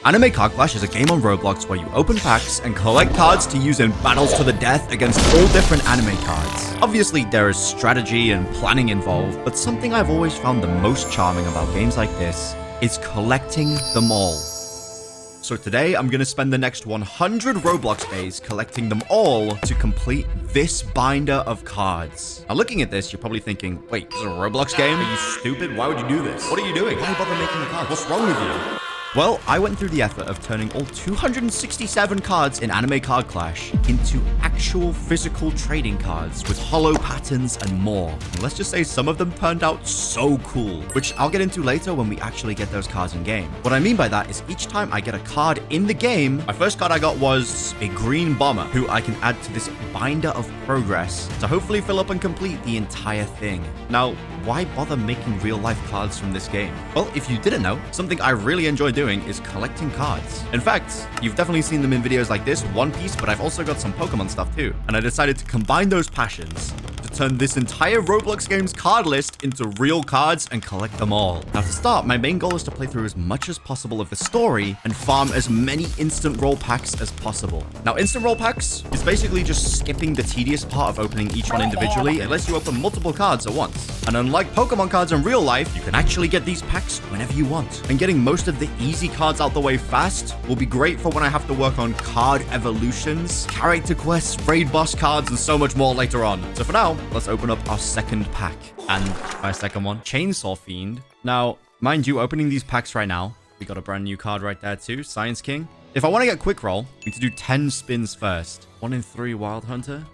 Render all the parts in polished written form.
Anime Card Clash is a game on Roblox where you open packs and collect cards to use in battles to the death against all different anime cards. Obviously, there is strategy and planning involved, but something I've always found the most charming about games like this is collecting them all. So today, I'm going to spend the next 100 Roblox days collecting them all to complete this binder of cards. Now, looking at this, you're probably thinking, wait, this is a Roblox game? Are you stupid? Why would you do this? What are you doing? Why bother making the cards? What's wrong with you? Well, I went through the effort of turning all 267 cards in Anime Card Clash into actual physical trading cards with hollow patterns and more. And let's just say some of them turned out so cool, which I'll get into later when we actually get those cards in game. What I mean by that is each time I get a card in the game, my first card I got was a green bomber who I can add to this binder of progress to hopefully fill up and complete the entire thing. Now, why bother making real life cards from this game? Well, if you didn't know, something I really enjoy doing is collecting cards. In fact, you've definitely seen them in videos like this, One Piece, but I've also got some Pokemon stuff too. And I decided to combine those passions to turn this entire Roblox game's card list into real cards and collect them all. Now to start, my main goal is to play through as much as possible of the story and farm as many instant roll packs as possible. Now instant roll packs is basically just skipping the tedious part of opening each one individually. It lets you open multiple cards at once. And unlike Pokemon cards in real life, you can actually get these packs whenever you want. And getting most of the easy cards out the way fast will be great for when I have to work on card evolutions, character quests, raid boss cards, and so much more later on. So for now, let's open up our second pack. And my second one, Chainsaw Fiend. Now, mind you, opening these packs right now, we got a brand new card right there too, Science King. If I want to get quick roll, we need to do 10 spins first. 1 in 3 Wild Hunter.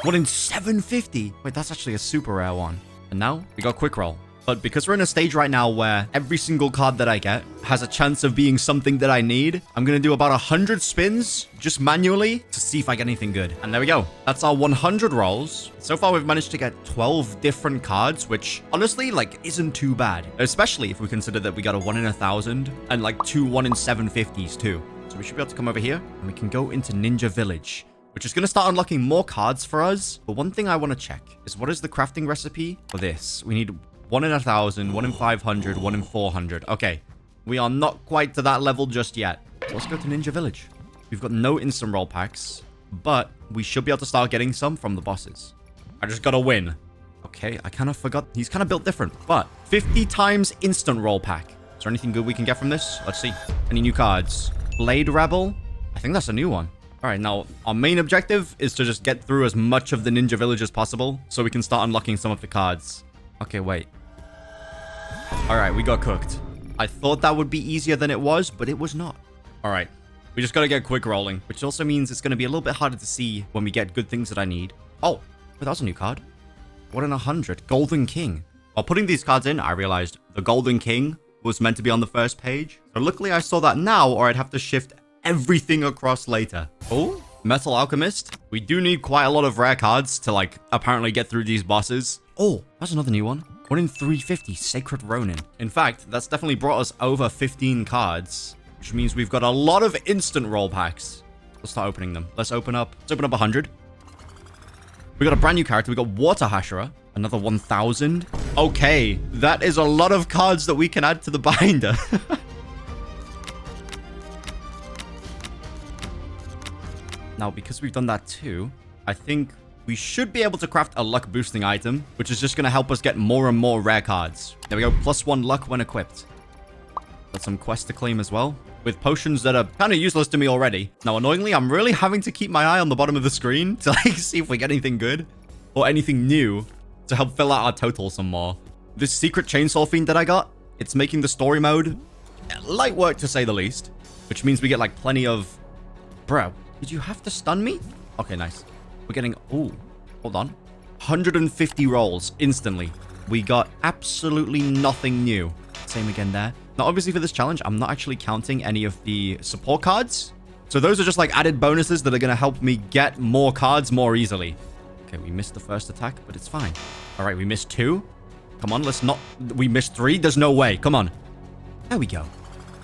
1 in 750. Wait, that's actually a super rare one. And now we got quick roll. But because we're in a stage right now where every single card that I get has a chance of being something that I need, I'm going to do about 100 spins just manually to see if I get anything good. And there we go. That's our 100 rolls. So far, we've managed to get 12 different cards, which honestly, like, isn't too bad. Especially if we consider that we got a 1 in 1,000 and like 2 1 in 750s too. So we should be able to come over here and we can go into Ninja Village, which is going to start unlocking more cards for us. But one thing I want to check is what is the crafting recipe for this? We need 1 in 1,000, 1 in 500, 1 in 400. Okay, we are not quite to that level just yet. So let's go to Ninja Village. We've got no instant roll packs, but we should be able to start getting some from the bosses. I just got to win. Okay, I kind of forgot. He's kind of built different, but 50 times instant roll pack. Is there anything good we can get from this? Let's see. Any new cards? Blade Rebel? I think that's a new one. All right, now our main objective is to just get through as much of the Ninja Village as possible so we can start unlocking some of the cards. Okay, wait. All right, we got cooked. I thought that would be easier than it was, but it was not. All right, we just got to get quick rolling, which also means it's going to be a little bit harder to see when we get good things that I need. Oh, but that was a new card. 1 in 100, Golden King. While putting these cards in, I realized the Golden King was meant to be on the first page. So luckily I saw that now, or I'd have to shift everything across later. Oh, Metal Alchemist. We do need quite a lot of rare cards to, like, apparently get through these bosses. Oh, that's another new one. 1 in 350, Sacred Ronin. In fact, that's definitely brought us over 15 cards, which means we've got a lot of instant roll packs. Let's start opening them. Let's open up 100. We got a brand new character. We got Water Hashira. Another 1,000. Okay, that is a lot of cards that we can add to the binder. Now, because we've done that too, I think we should be able to craft a luck boosting item, which is just going to help us get more and more rare cards. There we go. +1 luck when equipped. Got some quests to claim as well, with potions that are kind of useless to me already. Now, annoyingly, I'm really having to keep my eye on the bottom of the screen to, like, see if we get anything good or anything new to help fill out our total some more. This secret Chainsaw Fiend that I got, it's making the story mode light work to say the least, which means we get, like, plenty of... Bro, did you have to stun me? Okay, nice. We're getting... Oh, hold on. 150 rolls instantly. We got absolutely nothing new. Same again there. Now, obviously, for this challenge, I'm not actually counting any of the support cards. So those are just like added bonuses that are going to help me get more cards more easily. Okay, we missed the first attack, but it's fine. All right, we missed 2. Come on, let's not... We missed 3. There's no way. Come on. There we go.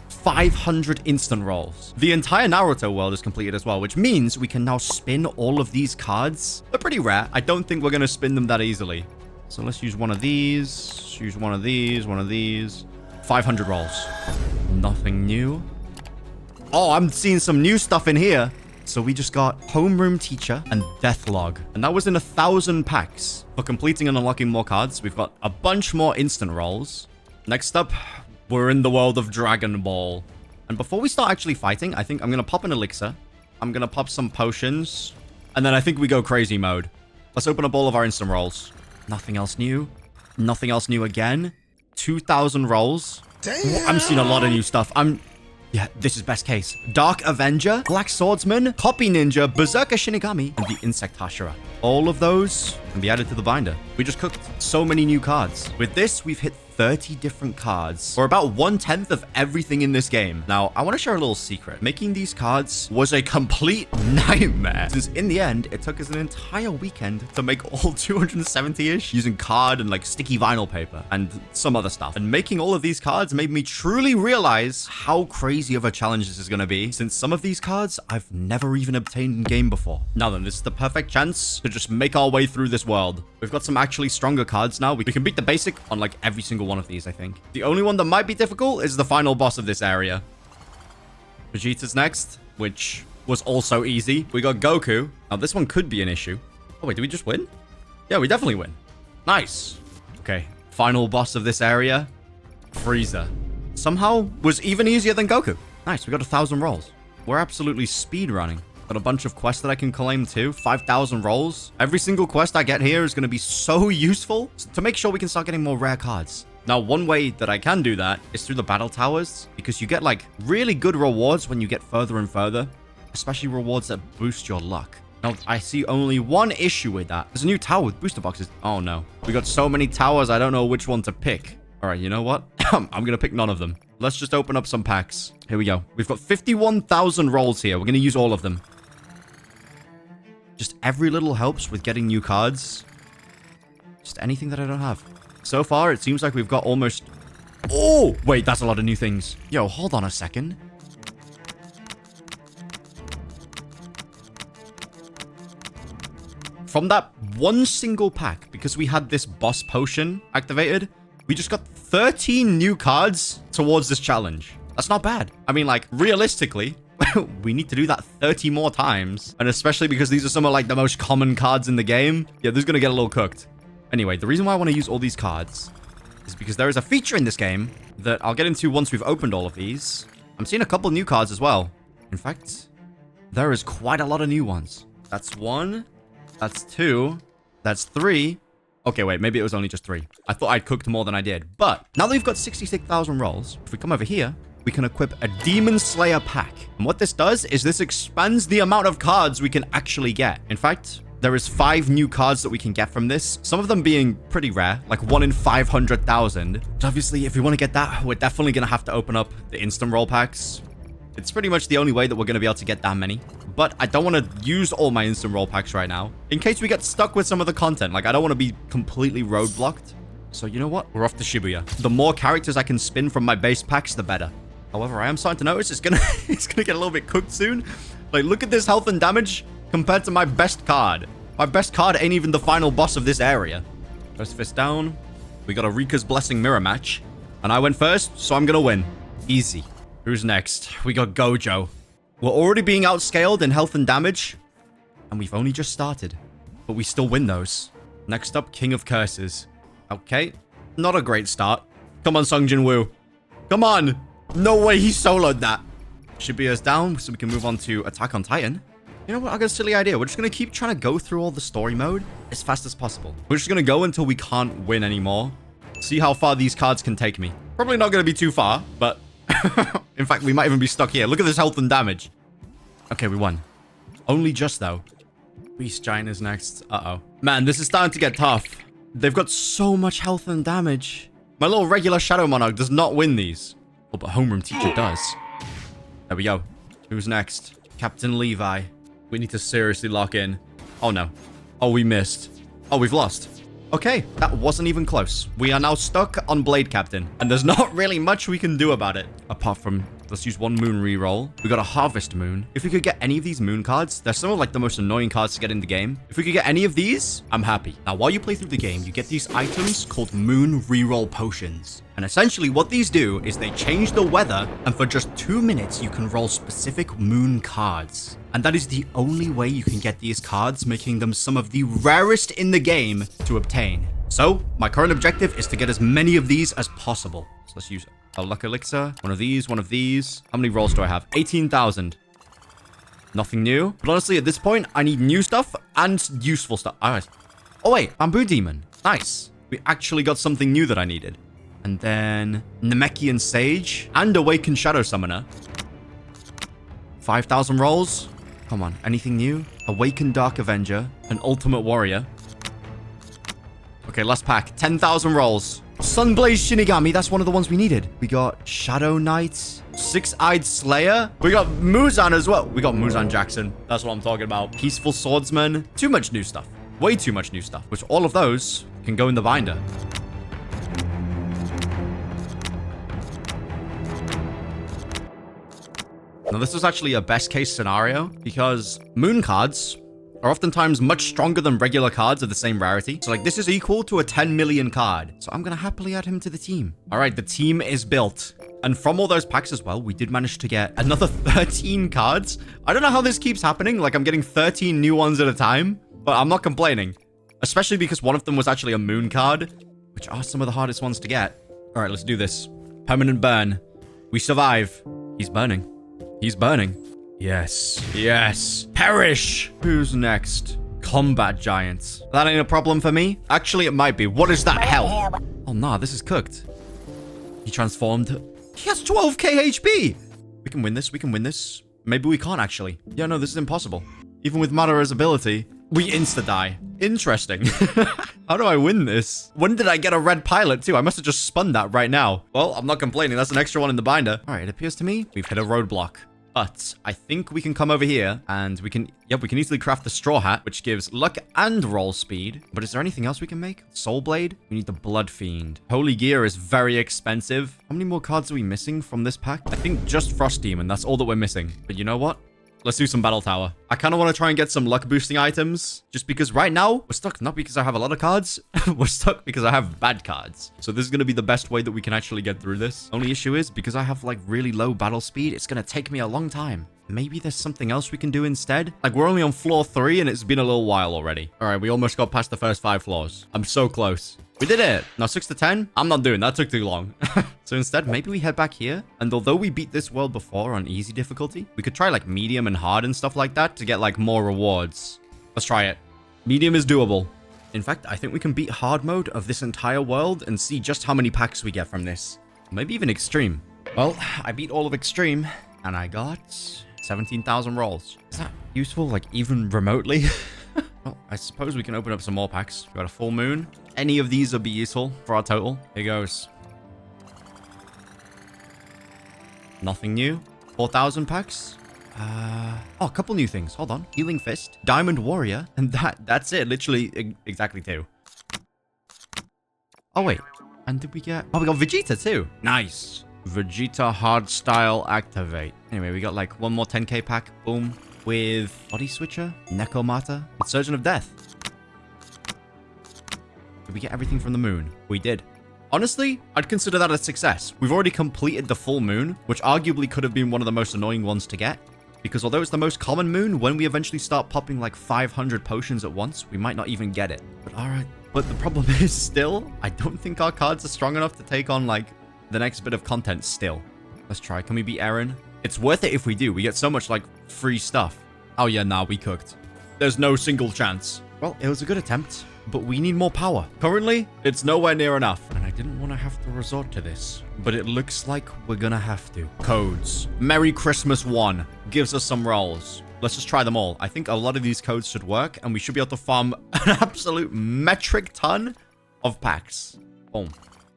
500 instant rolls. The entire Naruto world is completed as well, which means we can now spin all of these cards. They're pretty rare. I don't think we're going to spin them that easily. So let's use one of these. Use one of these. 500 rolls. Nothing new. Oh, I'm seeing some new stuff in here. So we just got Homeroom Teacher and Deathlog. And that was in 1,000 packs. For completing and unlocking more cards, we've got a bunch more instant rolls. Next up, we're in the world of Dragon Ball. And before we start actually fighting, I think I'm going to pop an elixir. I'm going to pop some potions. And then I think we go crazy mode. Let's open up all of our instant rolls. Nothing else new. Nothing else new again. 2,000 rolls. Damn. I'm seeing a lot of new stuff. Yeah, this is best case. Dark Avenger, Black Swordsman, Copy Ninja, Berserker Shinigami, and the Insect Hashira. All of those can be added to the binder. We just cooked so many new cards. With this, we've hit 30 different cards, or about 1/10 of everything in this game. Now, I want to share a little secret. Making these cards was a complete nightmare, since in the end, it took us an entire weekend to make all 270-ish using card and like sticky vinyl paper and some other stuff. And making all of these cards made me truly realize how crazy of a challenge this is going to be, since some of these cards I've never even obtained in game before. Now then, this is the perfect chance to just make our way through this world. We've got some actually stronger cards now. We can beat the basic on like every single one of these, I think. The only one that might be difficult is the final boss of this area. Vegeta's next, which was also easy. We got Goku. Now, this one could be an issue. Oh, wait, did we just win? Yeah, we definitely win. Nice. Okay, final boss of this area. Frieza. Somehow was even easier than Goku. Nice, we got 1,000 rolls. We're absolutely speed running. Got a bunch of quests that I can claim too. 5,000 rolls. Every single quest I get here is going to be so useful to make sure we can start getting more rare cards. Now, one way that I can do that is through the battle towers, because you get like really good rewards when you get further and further, especially rewards that boost your luck. Now, I see only one issue with that. There's a new tower with booster boxes. Oh no. We got so many towers, I don't know which one to pick. All right, you know what? I'm going to pick none of them. Let's just open up some packs. Here we go. We've got 51,000 rolls here. We're going to use all of them. Just every little helps with getting new cards. Just anything that I don't have. So far, it seems like we've got almost... Oh! Wait, that's a lot of new things. Yo, hold on a second. From that one single pack, because we had this boss potion activated, we just got 13 new cards towards this challenge. That's not bad. I mean, like, realistically, we need to do that 30 more times. And especially because these are some of, like, the most common cards in the game. Yeah, this is going to get a little cooked. Anyway, the reason why I want to use all these cards is because there is a feature in this game that I'll get into once we've opened all of these. I'm seeing a couple new cards as well. In fact, there is quite a lot of new ones. That's 1. That's 2. That's 3. Okay, wait, maybe it was only just 3. I thought I'd cooked more than I did. But now that we've got 66,000 rolls, if we come over here, we can equip a Demon Slayer pack. And what this does is this expands the amount of cards we can actually get. In fact, there is 5 new cards that we can get from this. Some of them being pretty rare, like 1 in 500,000. So obviously, if we want to get that, we're definitely going to have to open up the instant roll packs. It's pretty much the only way that we're going to be able to get that many. But I don't want to use all my instant roll packs right now, in case we get stuck with some of the content. Like, I don't want to be completely roadblocked. So you know what? We're off to Shibuya. The more characters I can spin from my base packs, the better. However, I am starting to notice it's gonna get a little bit cooked soon. Like, look at this health and damage compared to my best card. My best card ain't even the final boss of this area. First fist down. We got a Rika's Blessing mirror match. And I went first, so I'm gonna win. Easy. Who's next? We got Gojo. We're already being outscaled in health and damage. And we've only just started. But we still win those. Next up, King of Curses. Okay. Not a great start. Come on, Sung Jin Woo. Come on. No way he soloed that. Shibuya's down, so we can move on to Attack on Titan. You know what? I got a silly idea. We're just going to keep trying to go through all the story mode as fast as possible. We're just going to go until we can't win anymore. See how far these cards can take me. Probably not going to be too far, but... in fact, we might even be stuck here. Look at this health and damage. Okay, we won. Only just, though. Beast Giant is next. Uh-oh. Man, this is starting to get tough. They've got so much health and damage. My little regular Shadow Monarch does not win these. Oh, but Homeroom Teacher does. There we go. Who's next? Captain Levi. We need to seriously lock in. Oh, no. Oh, we missed. Oh, we've lost. Okay, that wasn't even close. We are now stuck on Blade Captain, and there's not really much we can do about it, apart from Let's use one moon reroll. We got a harvest moon. If we could get any of these moon cards, they're some of like the most annoying cards to get in the game. If we could get any of these, I'm happy. Now, while you play through the game, you get these items called moon reroll potions. And essentially what these do is they change the weather, and for just 2 minutes, you can roll specific moon cards. And that is the only way you can get these cards, making them some of the rarest in the game to obtain. So, my current objective is to get as many of these as possible. So let's use a luck elixir. One of these, one of these. How many rolls do I have? 18,000. Nothing new. But honestly, at this point, I need new stuff and useful stuff. All right. Oh, wait. Bamboo Demon. Nice. We actually got something new that I needed. And then Namekian Sage and Awakened Shadow Summoner. 5,000 rolls. Come on. Anything new? Awakened Dark Avenger. An Ultimate Warrior. Okay, last pack. 10,000 rolls. Sunblaze Shinigami. That's one of the ones we needed. We got Shadow Knight. Six-Eyed Slayer. We got Muzan as well. We got Muzan Jackson. That's what I'm talking about. Peaceful Swordsman. Too much new stuff. Way too much new stuff. Which all of those can go in the binder. Now, this is actually a best case scenario because moon cards are oftentimes much stronger than regular cards of the same rarity. So like this is equal to a 10 million card. So I'm going to happily add him to the team. All right, the team is built. And from all those packs as well, we did manage to get another 13 cards. I don't know how this keeps happening. Like I'm getting 13 new ones at a time, but I'm not complaining. Especially because one of them was actually a moon card, which are some of the hardest ones to get. All right, let's do this. Permanent burn. We survive. He's burning. He's burning. Yes. Yes. Perish. Who's next? Combat Giants. That ain't a problem for me. Actually, it might be. What is that hell? Oh, nah. This is cooked. He transformed. He has 12k HP. We can win this. We can win this. Maybe we can't, actually. Yeah, no, this is impossible. Even with Madara's ability, we insta-die. Interesting. How do I win this? When did I get a red pilot, too? I must have just spun that right now. Well, I'm not complaining. That's an extra one in the binder. All right, it appears to me we've hit a roadblock. But I think we can come over here and we can easily craft the straw hat, which gives luck and roll speed. But is there anything else we can make? Soul Blade? We need the Blood Fiend. Holy Gear is very expensive. How many more cards are we missing from this pack? I think just Frost Demon. That's all that we're missing. But you know what? Let's do some Battle Tower. I kind of want to try and get some luck boosting items just because right now we're stuck. Not because I have a lot of cards. We're stuck because I have bad cards. So this is going to be the best way that we can actually get through this. Only issue is because I have like really low battle speed, it's going to take me a long time. Maybe there's something else we can do instead. Like we're only on floor 3 and it's been a little while already. All right, we almost got past the first 5 floors. I'm so close. We did it. Now 6 to 10. I'm not doing that. Took too long. So instead, maybe we head back here. And although we beat this world before on easy difficulty, we could try like medium and hard and stuff like that to get like more rewards. Let's try it. Medium is doable. In fact, I think we can beat hard mode of this entire world and see just how many packs we get from this. Maybe even extreme. Well, I beat all of extreme and I got 17,000 rolls. Is that useful, like even remotely? Well, I suppose we can open up some more packs. We got a full moon. Any of these will be useful for our total. Here goes. Nothing new. 4,000 packs. Oh, a couple new things. Hold on. Healing Fist. Diamond Warrior. And that's it. Literally exactly 2. Oh, wait. And did we get... Oh, we got Vegeta too. Nice. Vegeta Hardstyle Activate. Anyway, we got like one more 10k pack. Boom. With Body Switcher, Nekomata, and Surgeon of Death. Did we get everything from the moon? We did. Honestly, I'd consider that a success. We've already completed the full moon, which arguably could have been one of the most annoying ones to get. Because although it's the most common moon, when we eventually start popping like 500 potions at once, we might not even get it. But alright. But the problem is still, I don't think our cards are strong enough to take on like the next bit of content still. Let's try. Can we beat Eren? It's worth it if we do. We get so much, like, free stuff. Oh, yeah, nah, we cooked. There's no single chance. Well, it was a good attempt, but we need more power. Currently, it's nowhere near enough. And I didn't want to have to resort to this, but it looks like we're gonna have to. Codes. Merry Christmas 1 gives us some rolls. Let's just try them all. I think a lot of these codes should work, and we should be able to farm an absolute metric ton of packs. Boom.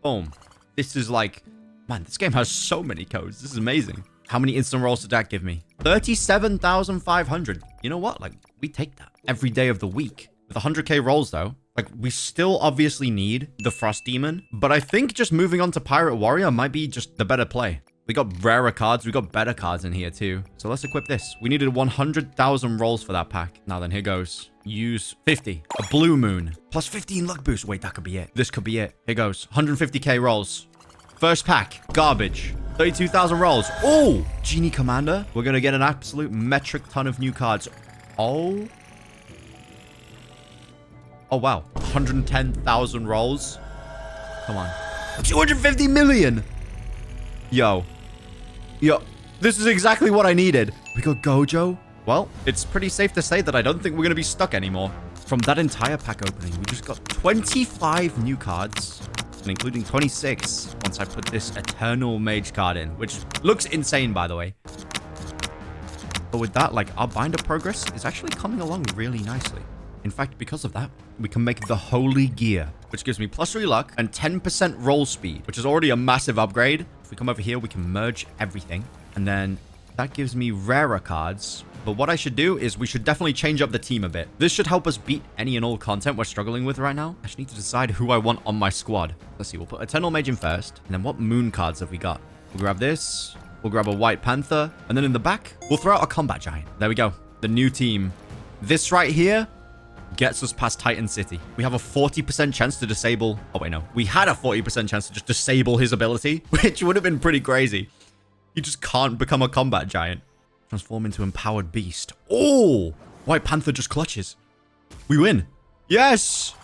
Boom. This is like... Man, this game has so many codes. This is amazing. How many instant rolls did that give me? 37,500. You know what? Like, we take that every day of the week. With 100k rolls, though, like, we still obviously need the Frost Demon. But I think just moving on to Pirate Warrior might be just the better play. We got rarer cards. We got better cards in here too. So let's equip this. We needed 100,000 rolls for that pack. Now then, here goes. Use 50. A blue moon. Plus 15 luck boost. Wait, that could be it. This could be it. Here goes. 150k rolls. First pack. Garbage. 32,000 rolls. Oh! Genie Commander. We're going to get an absolute metric ton of new cards. Oh. Oh, wow. 110,000 rolls. Come on. 250 million. Yo. This is exactly what I needed. We got Gojo. Well, it's pretty safe to say that I don't think we're going to be stuck anymore. From that entire pack opening, we just got 25 new cards, and including 26 once I put this Eternal Mage card in, which looks insane, by the way. But with that, like, our binder progress is actually coming along really nicely. In fact, because of that, we can make the Holy Gear, which gives me +3 luck and 10% roll speed, which is already a massive upgrade. If we come over here, we can merge everything. And then that gives me rarer cards. But what I should do is we should definitely change up the team a bit. This should help us beat any and all content we're struggling with right now. I just need to decide who I want on my squad. Let's see, we'll put Eternal Mage in first. And then what moon cards have we got? We'll grab this. We'll grab a White Panther. And then in the back, we'll throw out a Combat Giant. There we go. The new team. This right here gets us past Titan City. We have a 40% chance to disable... Oh, wait, no. We had a 40% chance to just disable his ability, which would have been pretty crazy. You just can't become a Combat Giant. Transform into Empowered Beast. Oh! White Panther just clutches. We win. Yes!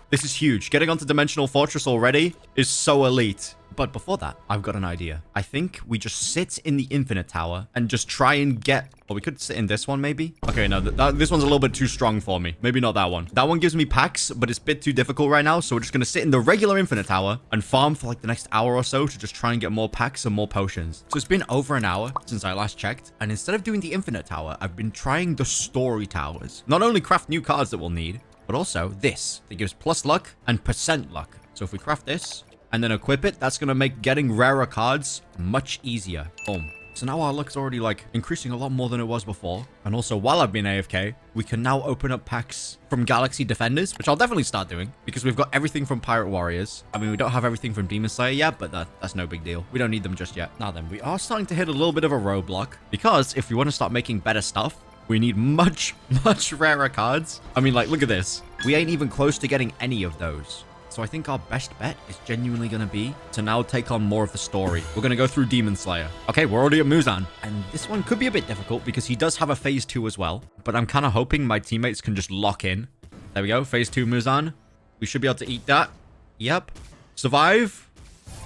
This is huge. Getting onto Dimensional Fortress already is so elite. But before that, I've got an idea. I think we just sit in the Infinite Tower and just try and get... Or we could sit in this one, maybe. Okay, no, this one's a little bit too strong for me. Maybe not that one. That one gives me packs, but it's a bit too difficult right now. So we're just going to sit in the regular Infinite Tower and farm for like the next hour or so to just try and get more packs and more potions. So it's been over an hour since I last checked. And instead of doing the Infinite Tower, I've been trying the Story Towers. Not only craft new cards that we'll need, but also this. That gives plus luck and % luck. So if we craft this and then equip it, that's going to make getting rarer cards much easier. Boom. So now our luck's already like increasing a lot more than it was before. And also while I've been AFK, we can now open up packs from Galaxy Defenders, which I'll definitely start doing because we've got everything from Pirate Warriors. I mean, we don't have everything from Demon Slayer yet, but that's no big deal. We don't need them just yet. Now then, we are starting to hit a little bit of a roadblock because if we want to start making better stuff, we need much rarer cards. I mean, like, look at this. We ain't even close to getting any of those. So I think our best bet is genuinely going to be to now take on more of the story. We're going to go through Demon Slayer. Okay, we're already at Muzan. And this one could be a bit difficult because he does have a phase 2 as well. But I'm kind of hoping my teammates can just lock in. There we go. Phase 2 Muzan. We should be able to eat that. Yep. Survive.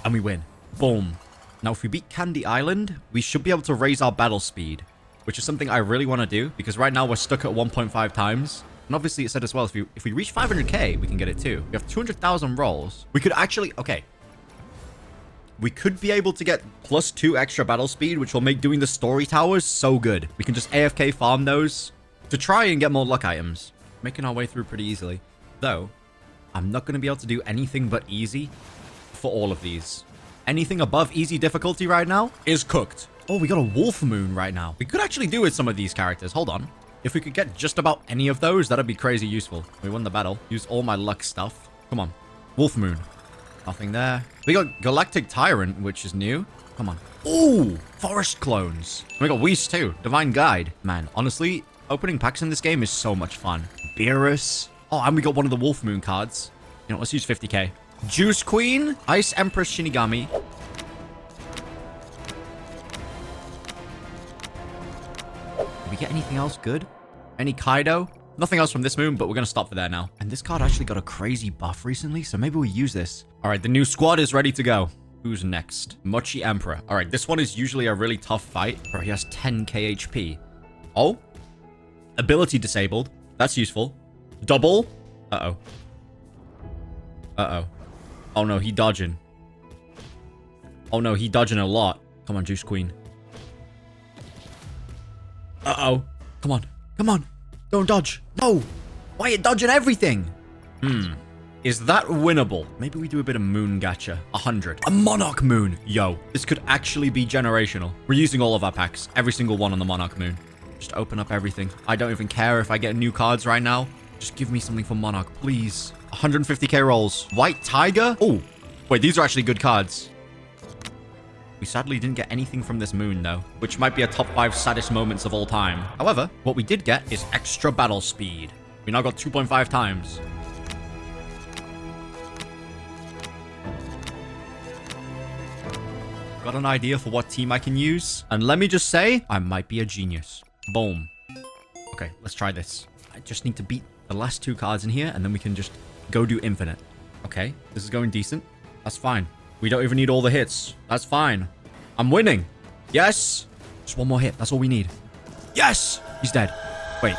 And we win. Boom. Now, if we beat Candy Island, we should be able to raise our battle speed, which is something I really want to do because right now we're stuck at 1.5 times. And obviously it said as well, if we reach 500k, we can get it too. We have 200,000 rolls. We could actually, okay. We could be able to get +2 extra battle speed, which will make doing the story towers so good. We can just AFK farm those to try and get more luck items. Making our way through pretty easily. Though, I'm not going to be able to do anything but easy for all of these. Anything above easy difficulty right now is cooked. Oh, we got a Wolf Moon right now. We could actually do with some of these characters. Hold on. If we could get just about any of those, that'd be crazy useful. We won the battle. Use all my luck stuff. Come on. Wolf Moon. Nothing there. We got Galactic Tyrant, which is new. Come on. Ooh, Forest Clones. And we got Whis too. Divine Guide. Man, honestly, opening packs in this game is so much fun. Beerus. Oh, and we got one of the Wolf Moon cards. You know, let's use 50k. Juice Queen. Ice Empress Shinigami. Did we get anything else good? Any Kaido? Nothing else from this moon, but we're going to stop for there now. And this card actually got a crazy buff recently, so maybe we use this. All right, the new squad is ready to go. Who's next? Mochi Emperor. All right, this one is usually a really tough fight. Bro, he has 10k HP. Oh? Ability disabled. That's useful. Double. Uh-oh. Uh-oh. Oh, no, he dodging. Oh, no, he dodging a lot. Come on, Juice Queen. Uh-oh. Come on. Come on. Don't dodge. No. Why are you dodging everything? Is that winnable? Maybe we do a bit of moon gacha. 100. A Monarch Moon. Yo, this could actually be generational. We're using all of our packs. Every single one on the Monarch Moon. Just open up everything. I don't even care if I get new cards right now. Just give me something for Monarch, please. 150k rolls. White Tiger? Oh, wait, these are actually good cards. We sadly didn't get anything from this moon, though, which might be a top 5 saddest moments of all time. However, what we did get is extra battle speed. We now got 2.5 times. Got an idea for what team I can use? And let me just say, I might be a genius. Boom. Okay, let's try this. I just need to beat the last 2 cards in here, and then we can just go do infinite. Okay, this is going decent. That's fine. We don't even need all the hits. That's fine. I'm winning. Yes. Just one more hit. That's all we need. Yes. He's dead. Wait.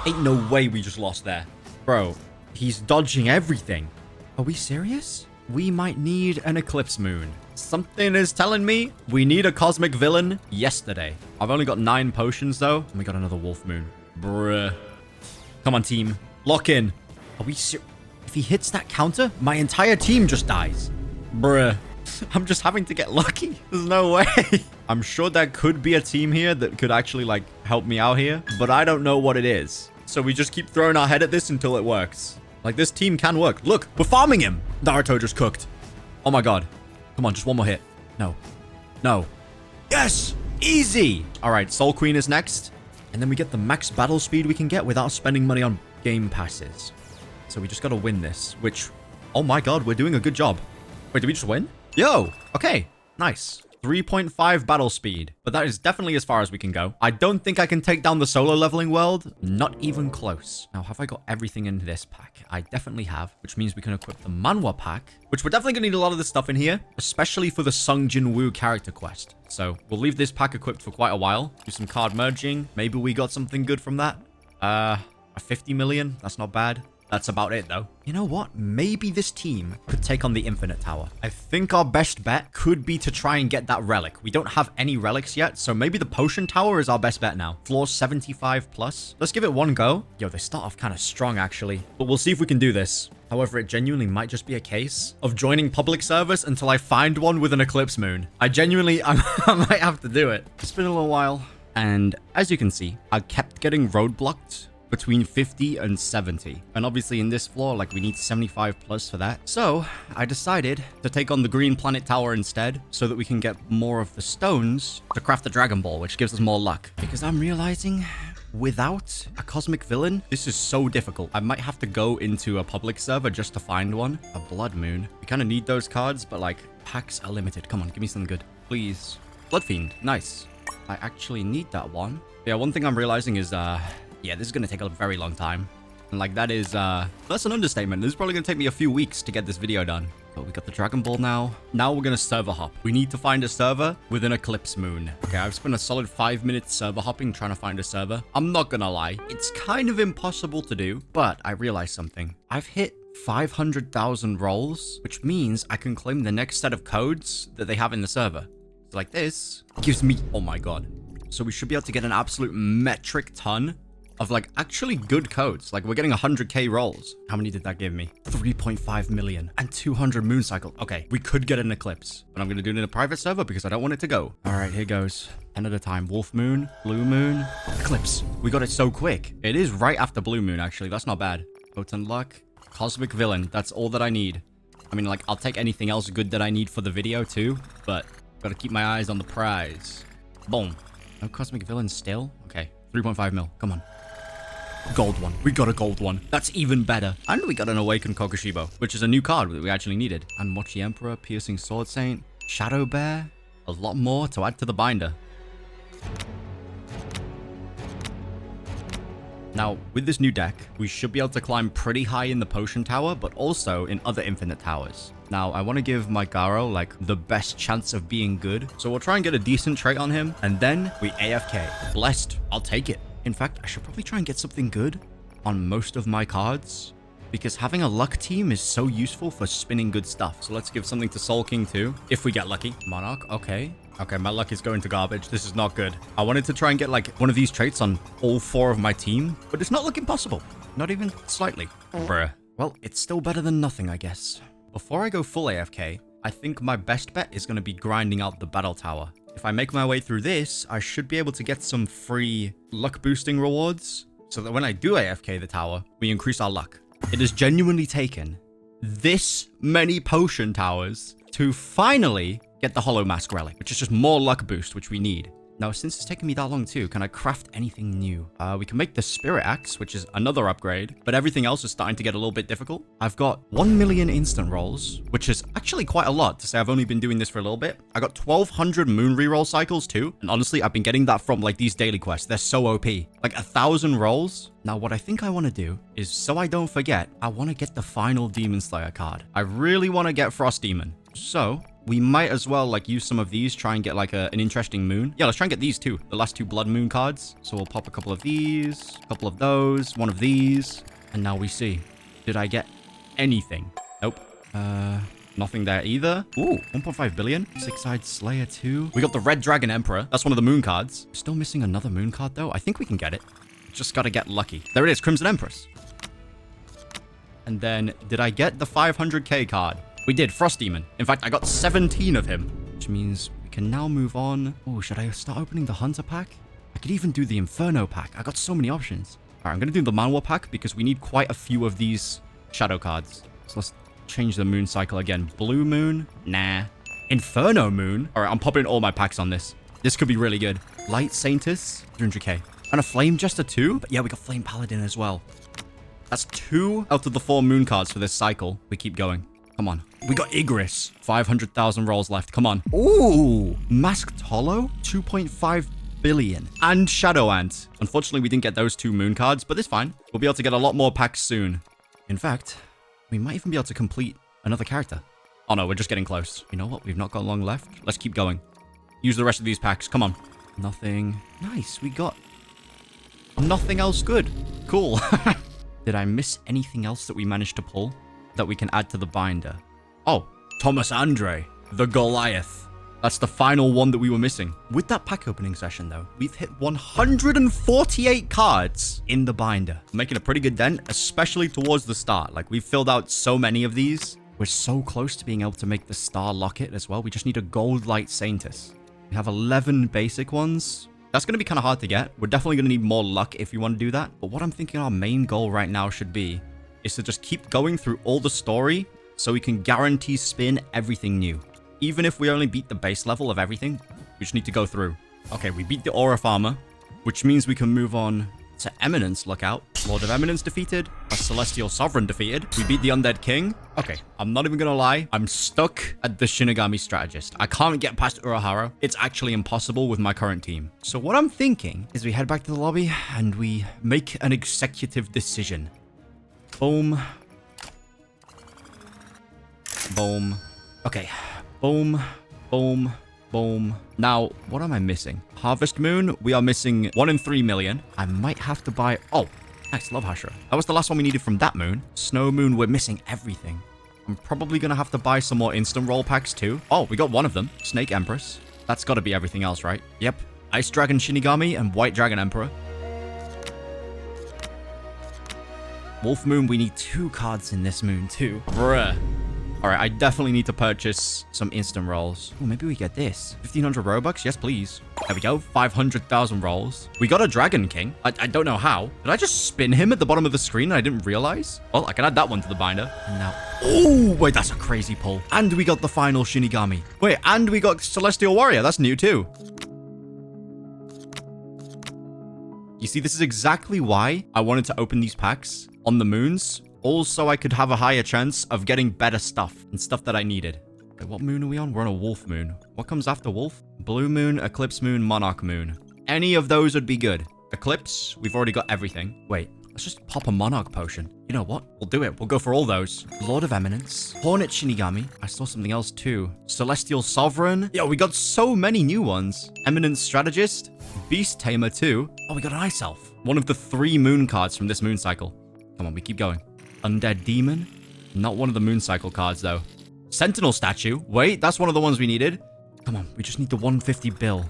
Ain't no way we just lost there. Bro, he's dodging everything. Are we serious? We might need an eclipse moon. Something is telling me we need a cosmic villain yesterday. I've only got 9 potions, though. And we got another wolf moon. Bruh. Come on, team. Lock in. Are we serious? If he hits that counter, my entire team just dies. Bruh. I'm just having to get lucky. There's no way. I'm sure there could be a team here that could actually, like, help me out here. But I don't know what it is. So we just keep throwing our head at this until it works. Like, this team can work. Look, we're farming him. Naruto just cooked. Oh, my God. Come on, just one more hit. No. No. Yes! Easy! All right, Soul Queen is next. And then we get the max battle speed we can get without spending money on game passes. So we just got to win this, which... Oh, my God, we're doing a good job. Wait, did we just win? Yo! Okay, nice. 3.5 battle speed. But that is definitely as far as we can go. I don't think I can take down the solo leveling world. Not even close. Now, have I got everything in this pack? I definitely have, which means we can equip the manhwa pack, which we're definitely gonna need a lot of this stuff in here, especially for the Sung Jin Woo character quest. So we'll leave this pack equipped for quite a while. Do some card merging. Maybe we got something good from that. A 50 million. That's not bad. That's about it, though. You know what? Maybe this team could take on the Infinite Tower. I think our best bet could be to try and get that relic. We don't have any relics yet, so maybe the Potion Tower is our best bet now. Floor 75 plus. Let's give it one go. Yo, they start off kind of strong, actually. But we'll see if we can do this. However, it genuinely might just be a case of joining public service until I find one with an eclipse moon. I might have to do it. It's been a little while. And as you can see, I kept getting roadblocked between 50 and 70. And obviously in this floor, like, we need 75 plus for that. So I decided to take on the Green Planet Tower instead so that we can get more of the stones to craft the Dragon Ball, which gives us more luck. Because I'm realizing without a cosmic villain, this is so difficult. I might have to go into a public server just to find one. A Blood Moon. We kind of need those cards, but like, packs are limited. Come on, give me something good. Please. Blood Fiend. Nice. I actually need that one. Yeah, one thing I'm realizing is, yeah, this is going to take a very long time. And like, that's an understatement. This is probably going to take me a few weeks to get this video done. But we got the Dragon Ball now. Now we're going to server hop. We need to find a server with an eclipse moon. Okay, I've spent a solid 5 minutes server hopping trying to find a server. I'm not going to lie. It's kind of impossible to do, but I realized something. I've hit 500,000 rolls, which means I can claim the next set of codes that they have in the server. So like this gives me, oh my God. So we should be able to get an absolute metric ton of like actually good codes. Like, we're getting 100k rolls. How many did that give me? 3.5 million and 200 moon cycle. Okay, we could get an eclipse, but I'm gonna do it in a private server because I don't want it to go. All right, here goes. 10 at a time. Wolf moon, blue moon, eclipse. We got it so quick. It is right after blue moon, actually. That's not bad. Potent luck, cosmic villain. That's all that I need. I mean, like, I'll take anything else good that I need for the video too, but gotta keep my eyes on the prize. Boom. No cosmic villain still? Okay, 3.5 mil. Come on. Gold one. We got a gold one. That's even better. And we got an Awakened Kokushibo, which is a new card that we actually needed. And Mochi Emperor, Piercing Sword Saint, Shadow Bear. A lot more to add to the binder. Now, with this new deck, we should be able to climb pretty high in the Potion Tower, but also in other Infinite Towers. Now, I want to give my Garo, like, the best chance of being good. So we'll try and get a decent trait on him, and then we AFK. Blessed. I'll take it. In fact, I should probably try and get something good on most of my cards, because having a luck team is so useful for spinning good stuff. So let's give something to Soul King too, if we get lucky. Monarch, okay. Okay, my luck is going to garbage. This is not good. I wanted to try and get like one of these traits on all 4 of my team, but it's not looking possible. Not even slightly. Bruh. Well, it's still better than nothing, I guess. Before I go full AFK, I think my best bet is going to be grinding out the Battle Tower. If I make my way through this, I should be able to get some free luck boosting rewards, so that when I do AFK the tower, we increase our luck. It has genuinely taken this many potion towers to finally get the Hollow Mask Relic, which is just more luck boost, which we need. Now, since it's taken me that long too, can I craft anything new? We can make the Spirit Axe, which is another upgrade, but everything else is starting to get a little bit difficult. I've got 1 million instant rolls, which is actually quite a lot to say I've only been doing this for a little bit. I got 1,200 moon reroll cycles too, and honestly, I've been getting that from like these daily quests. They're so OP. Like 1,000 rolls. Now, what I think I want to do is, so I don't forget, I want to get the final Demon Slayer card. I really want to get Frost Demon. So we might as well like use some of these, try and get like an interesting moon. Yeah, let's try and get these too. The last 2 Blood Moon cards. So we'll pop a couple of these, a couple of those, one of these. And now we see. Did I get anything? Nope. Nothing there either. Ooh, 1.5 billion. Six-Eyed Slayer 2. We got the Red Dragon Emperor. That's one of the moon cards. Still missing another moon card though. I think we can get it. Just gotta get lucky. There it is, Crimson Empress. And then, did I get the 500k card? We did, Frost Demon. In fact, I got 17 of him, which means we can now move on. Oh, should I start opening the Hunter pack? I could even do the Inferno pack. I got so many options. All right, I'm going to do the Manhwa pack because we need quite a few of these shadow cards. So let's change the moon cycle again. Blue Moon? Nah. Inferno Moon? All right, I'm popping all my packs on this. This could be really good. Light Saintess? 300k. And a Flame Jester too? But yeah, we got Flame Paladin as well. That's 2 out of the 4 moon cards for this cycle. We keep going. Come on. We got Igris. 500,000 rolls left. Come on. Ooh. Masked Hollow. 2.5 billion. And Shadow Ant. Unfortunately, we didn't get those 2 moon cards, but it's fine. We'll be able to get a lot more packs soon. In fact, we might even be able to complete another character. Oh no, we're just getting close. You know what? We've not got long left. Let's keep going. Use the rest of these packs. Come on. Nothing. Nice. We got nothing else good. Cool. Did I miss anything else that we managed to pull that we can add to the binder? Oh, Thomas Andre, the Goliath. That's the final one that we were missing. With that pack opening session, though, we've hit 148 cards in the binder. Making a pretty good dent, especially towards the start. Like, we've filled out so many of these. We're so close to being able to make the Star Locket as well. We just need a Gold Light Saintess. We have 11 basic ones. That's going to be kind of hard to get. We're definitely going to need more luck if you want to do that. But what I'm thinking our main goal right now should be is to just keep going through all the story so we can guarantee spin everything new. Even if we only beat the base level of everything, we just need to go through. Okay, we beat the Aura Farmer, which means we can move on to Eminence Lookout. Lord of Eminence defeated. A Celestial Sovereign defeated. We beat the Undead King. Okay, I'm not even gonna lie. I'm stuck at the Shinigami Strategist. I can't get past Urahara. It's actually impossible with my current team. So what I'm thinking is we head back to the lobby and we make an executive decision. Boom. Boom. Okay. Boom. Boom. Boom. Now, what am I missing? Harvest Moon, we are missing 1 in 3 million. I might have to buy... Oh, nice. Love Hashira. That was the last one we needed from that moon. Snow Moon, we're missing everything. I'm probably going to have to buy some more instant roll packs too. Oh, we got one of them. Snake Empress. That's got to be everything else, right? Yep. Ice Dragon Shinigami and White Dragon Emperor. Wolf Moon, we need 2 cards in this moon too. Bruh. All right, I definitely need to purchase some instant rolls. Oh, maybe we get this. 1,500 Robux? Yes, please. There we go. 500,000 rolls. We got a Dragon King. I don't know how. Did I just spin him at the bottom of the screen and I didn't realize? Well, I can add that one to the binder. And now... Oh, wait, that's a crazy pull. And we got the final Shinigami. Wait, and we got Celestial Warrior. That's new too. You see, this is exactly why I wanted to open these packs on the moons. Also, I could have a higher chance of getting better stuff and stuff that I needed. Wait, what moon are we on? We're on a Wolf Moon. What comes after Wolf? Blue Moon, Eclipse Moon, Monarch Moon. Any of those would be good. Eclipse, we've already got everything. Wait, let's just pop a Monarch Potion. You know what? We'll do it. We'll go for all those. Lord of Eminence. Hornet Shinigami. I saw something else too. Celestial Sovereign. Yo, we got so many new ones. Eminence Strategist. Beast Tamer too. Oh, we got an Ice Elf. One of the 3 moon cards from this moon cycle. Come on, we keep going. Undead Demon. Not one of the moon cycle cards, though. Sentinel Statue. Wait, that's one of the ones we needed. Come on, we just need the 150 bill.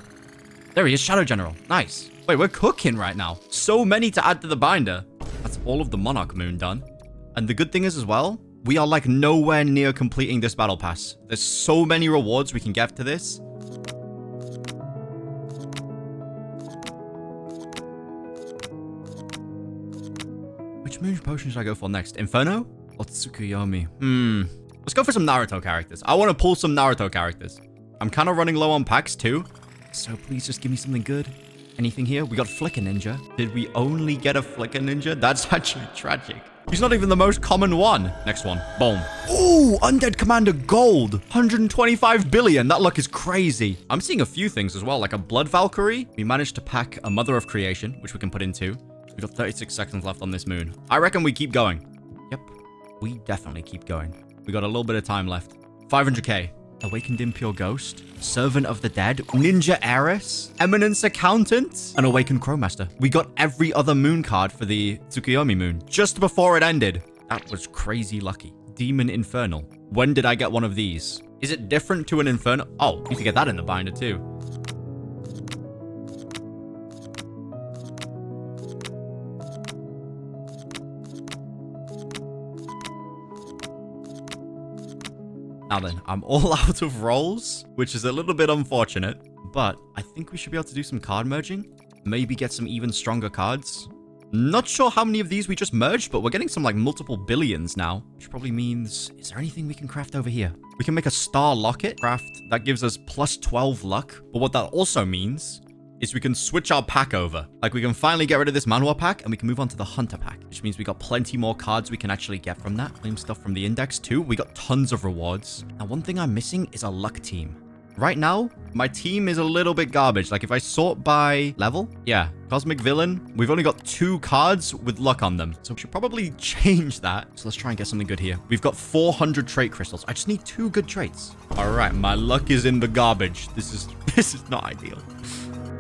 There he is, Shadow General. Nice. Wait, we're cooking right now. So many to add to the binder. That's all of the Monarch Moon done. And the good thing is as well, we are like nowhere near completing this battle pass. There's so many rewards we can get to this. Which moon potion should I go for next? Inferno? Or Tsukuyomi? Let's go for some Naruto characters. I want to pull some Naruto characters. I'm kind of running low on packs too. So please just give me something good. Anything here? We got Flicker Ninja. Did we only get a Flicker Ninja? That's actually tragic. He's not even the most common one. Next one. Boom. Ooh, Undead Commander Gold. 125 billion. That luck is crazy. I'm seeing a few things as well, like a Blood Valkyrie. We managed to pack a Mother of Creation, which we can put in too. We've got 36 seconds left on this moon. I reckon we keep going. Yep. We definitely keep going. We got a little bit of time left. 500k. Awakened Impure Ghost, Servant of the Dead, Ninja Heiress, Eminence Accountant, and Awakened Crowmaster. We got every other moon card for the Tsukuyomi moon just before it ended. That was crazy lucky. Demon Infernal. When did I get one of these? Is it different to an Infernal? Oh, need to get that in the binder too. Now then, I'm all out of rolls, which is a little bit unfortunate, but I think we should be able to do some card merging. Maybe get some even stronger cards. Not sure how many of these we just merged, but we're getting some like multiple billions now, which probably means, is there anything we can craft over here? We can make a star locket craft that gives us plus 12 luck, but what that also means is we can switch our pack over. Like we can finally get rid of this Manhwa pack and we can move on to the Hunter pack, which means we got plenty more cards we can actually get from that. Claim stuff from the index too. We got tons of rewards. Now, one thing I'm missing is a luck team. Right now, my team is a little bit garbage. Like if I sort by level, yeah, Cosmic Villain, we've only got 2 cards with luck on them. So we should probably change that. So let's try and get something good here. We've got 400 trait crystals. I just need 2 good traits. All right, my luck is in the garbage. This is not ideal.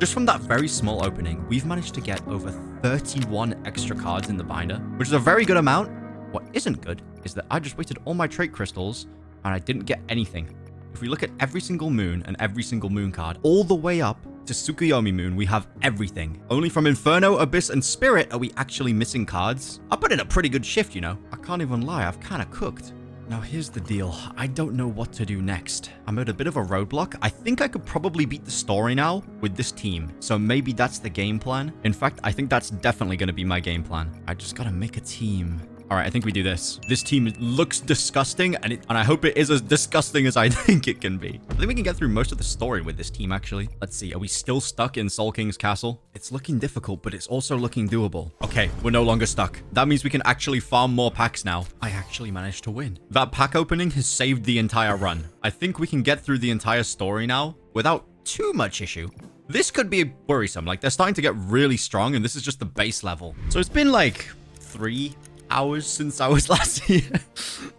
Just from that very small opening, we've managed to get over 31 extra cards in the binder, which is a very good amount. What isn't good is that I just wasted all my trait crystals and I didn't get anything. If we look at every single moon and every single moon card, all the way up to Tsukuyomi moon, we have everything. Only from Inferno, Abyss, and Spirit are we actually missing cards. I put in a pretty good shift, you know. I can't even lie, I've kind of cooked. Now, here's the deal. I don't know what to do next. I'm at a bit of a roadblock. I think I could probably beat the story now with this team. So maybe that's the game plan. In fact, I think that's definitely going to be my game plan. I just got to make a team. All right, I think we do this. This team looks disgusting, and I hope it is as disgusting as I think it can be. I think we can get through most of the story with this team, actually. Let's see. Are we still stuck in Soul King's castle? It's looking difficult, but it's also looking doable. Okay, we're no longer stuck. That means we can actually farm more packs now. I actually managed to win. That pack opening has saved the entire run. I think we can get through the entire story now without too much issue. This could be worrisome. Like, they're starting to get really strong, and this is just the base level. So it's been like 3 hours since I was last here.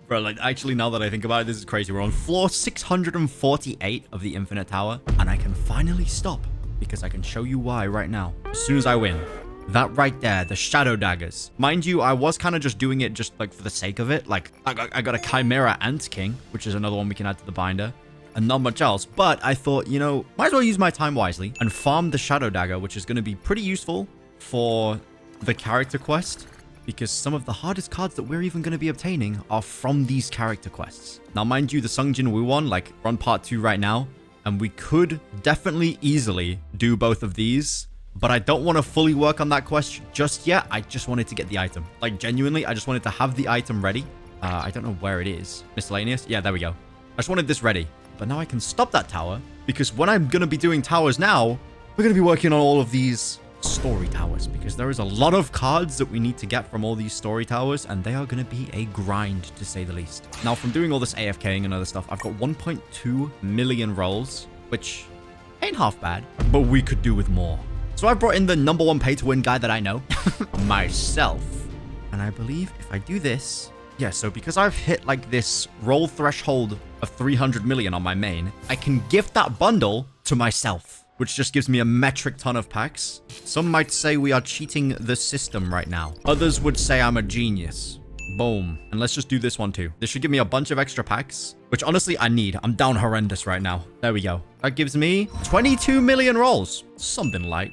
Bro, like, actually, now that I think about it, this is crazy. We're on floor 648 of the Infinite Tower, and I can finally stop because I can show you why right now. As soon as I win. That right there, the Shadow Daggers. Mind you, I was kind of just doing it just, like, for the sake of it. Like, I got a Chimera Ant King, which is another one we can add to the binder, and not much else. But I thought, you know, might as well use my time wisely and farm the Shadow Dagger, which is going to be pretty useful for the character quest, because some of the hardest cards that we're even going to be obtaining are from these character quests. Now, mind you, the Sungjin Woo one, like, we're on part 2 right now, and we could definitely easily do both of these, but I don't want to fully work on that quest just yet. I just wanted to get the item. Like, genuinely, I just wanted to have the item ready. I don't know where it is. Miscellaneous? Yeah, there we go. I just wanted this ready. But now I can stop that tower, because when I'm going to be doing towers now, we're going to be working on all of these story towers, because there is a lot of cards that we need to get from all these story towers, and they are going to be a grind, to say the least. Now, from doing all this AFKing and other stuff, I've got 1.2 million rolls, which ain't half bad, but we could do with more. So I brought in the #1 pay-to-win guy that I know, myself. And I believe if I do this, yeah, so because I've hit like this roll threshold of 300 million on my main, I can gift that bundle to myself, which just gives me a metric ton of packs. Some might say we are cheating the system right now. Others would say I'm a genius. Boom. And let's just do this one too. This should give me a bunch of extra packs, which honestly I need. I'm down horrendous right now. There we go. That gives me 22 million rolls. Something light.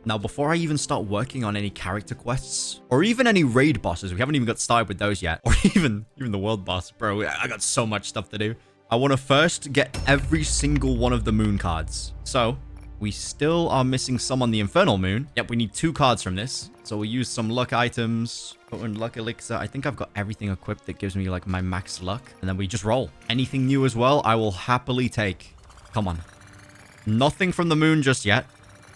Now, before I even start working on any character quests, or even any raid bosses, we haven't even got started with those yet, or even the world boss, bro, I got so much stuff to do. I want to first get every single one of the moon cards. So we still are missing some on the Infernal moon. Yep, we need 2 cards from this. So we'll use some luck items, potent luck elixir. I think I've got everything equipped that gives me like my max luck. And then we just roll. Anything new as well, I will happily take. Come on. Nothing from the moon just yet.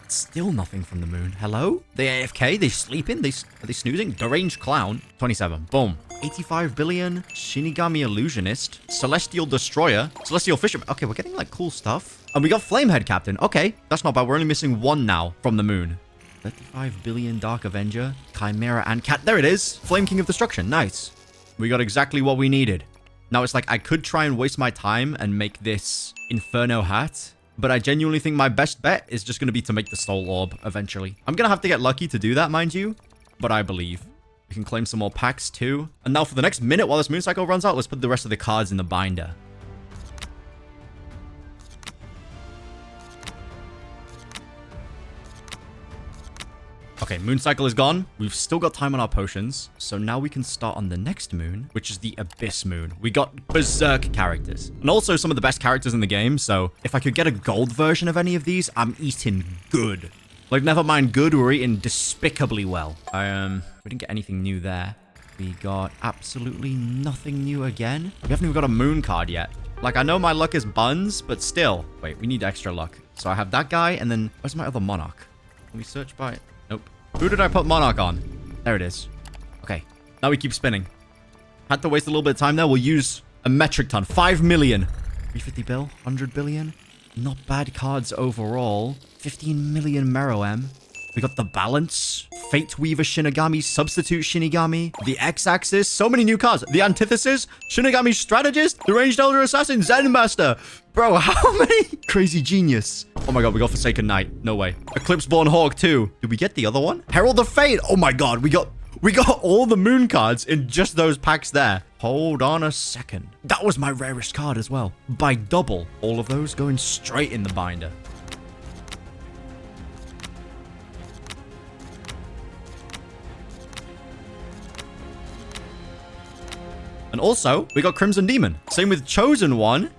Still nothing from the moon. Hello? They AFK? They sleeping? Are they snoozing? Deranged clown. 27. Boom. 85 billion. Shinigami illusionist. Celestial destroyer. Celestial fisherman. Okay, we're getting like cool stuff. And we got Flamehead Captain. Okay, that's not bad. We're only missing one now from the moon. 35 billion Dark Avenger. Chimera and Cat. There it is. Flame King of Destruction. Nice. We got exactly what we needed. Now it's like I could try and waste my time and make this Inferno hat. But I genuinely think my best bet is just going to be to make the Soul Orb eventually. I'm going to have to get lucky to do that, mind you. But I believe. We can claim some more packs too. And now for the next minute while this moon cycle runs out, let's put the rest of the cards in the binder. Okay, moon cycle is gone. We've still got time on our potions. So now we can start on the next moon, which is the Abyss moon. We got berserk characters. And also some of the best characters in the game. So if I could get a gold version of any of these, I'm eating good. Like, never mind good, we're eating despicably well. We didn't get anything new there. We got absolutely nothing new again. We haven't even got a moon card yet. Like, I know my luck is buns, but still. Wait, we need extra luck. So I have that guy, and then where's my other monarch? Can we search by... Nope. Who did I put monarch on? There it is. Okay. Now we keep spinning. Had to waste a little bit of time there. We'll use a metric ton. 5 million. 350 bill. 100 billion. Not bad cards overall. 15 million Meruem. We got the balance. Fate Weaver Shinigami. Substitute Shinigami. The X-Axis. So many new cards. The Antithesis. Shinigami Strategist. The Ranged Elder Assassin. Zen Master. Bro, how many? Crazy genius. Oh my god, we got Forsaken Knight. No way. Eclipseborn Hawk too. Did we get the other one? Herald of Fate. Oh my god, we got all the moon cards in just those packs there. Hold on a second. That was my rarest card as well. By double. All of those going straight in the binder. And also, we got Crimson Demon. Same with Chosen One.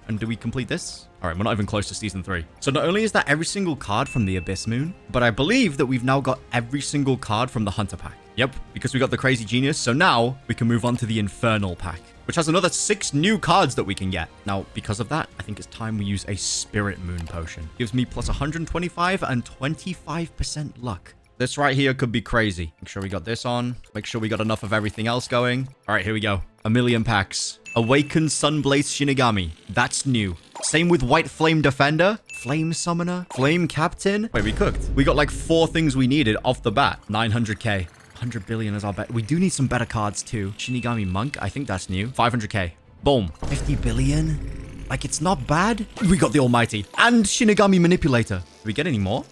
And do we complete this? All right, we're not even close to Season 3. So not only is that every single card from the Abyss Moon, but I believe that we've now got every single card from the Hunter Pack. Yep, because we got the Crazy Genius. So now we can move on to the Infernal Pack, which has another 6 new cards that we can get. Now, because of that, I think it's time we use a Spirit Moon Potion. Gives me plus 125 and 25% luck. This right here could be crazy. Make sure we got this on. Make sure we got enough of everything else going. All right, here we go. 1,000,000 packs. Awakened Sunblaze Shinigami. That's new. Same with White Flame Defender. Flame Summoner. Flame Captain. Wait, we cooked. We got like 4 things we needed off the bat. 900k. 100 billion is our bet. We do need some better cards too. Shinigami Monk. I think that's new. 500k. Boom. 50 billion. Like, it's not bad. We got the Almighty. And Shinigami Manipulator. Do we get any more?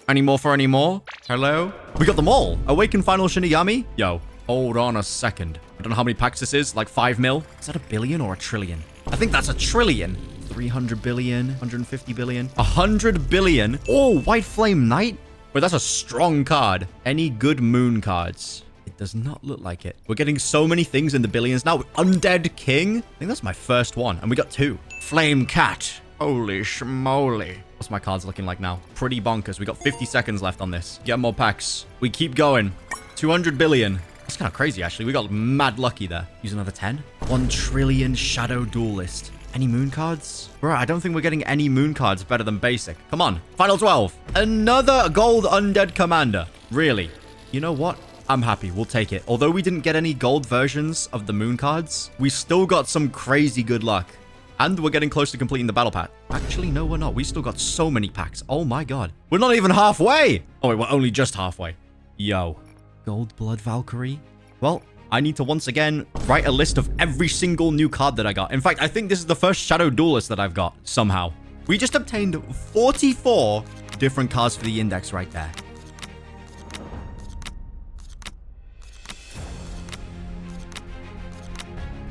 Any more for any more? Hello? We got them all. Awaken Final Shinigami? Yo, hold on a second. I don't know how many packs this is. Like 5 mil? Is that a billion or a trillion? I think that's a trillion. 300 billion, 150 billion, 100 billion. Oh, White Flame Knight? Wait, that's a strong card. Any good moon cards? It does not look like it. We're getting so many things in the billions now. Undead King? I think that's my first one. And we got 2. Flame Cat. Holy schmoly. What's my cards looking like now? Pretty bonkers. We got 50 seconds left on this. Get more packs. We keep going. 200 billion. That's kind of crazy, actually. We got mad lucky there. Use another 10. 1 trillion Shadow Duelist. Any moon cards? Bro, I don't think we're getting any moon cards better than basic. Come on. Final 12. Another gold undead commander. Really? You know what? I'm happy. We'll take it. Although we didn't get any gold versions of the moon cards, we still got some crazy good luck. And we're getting close to completing the battle pack. Actually, no, we're not. We still got so many packs. Oh my god. We're not even halfway. Oh wait, we're only just halfway. Yo. Gold Blood Valkyrie. Well, I need to once again write a list of every single new card that I got. In fact, I think this is the first Shadow Duelist that I've got, somehow. We just obtained 44 different cards for the index right there.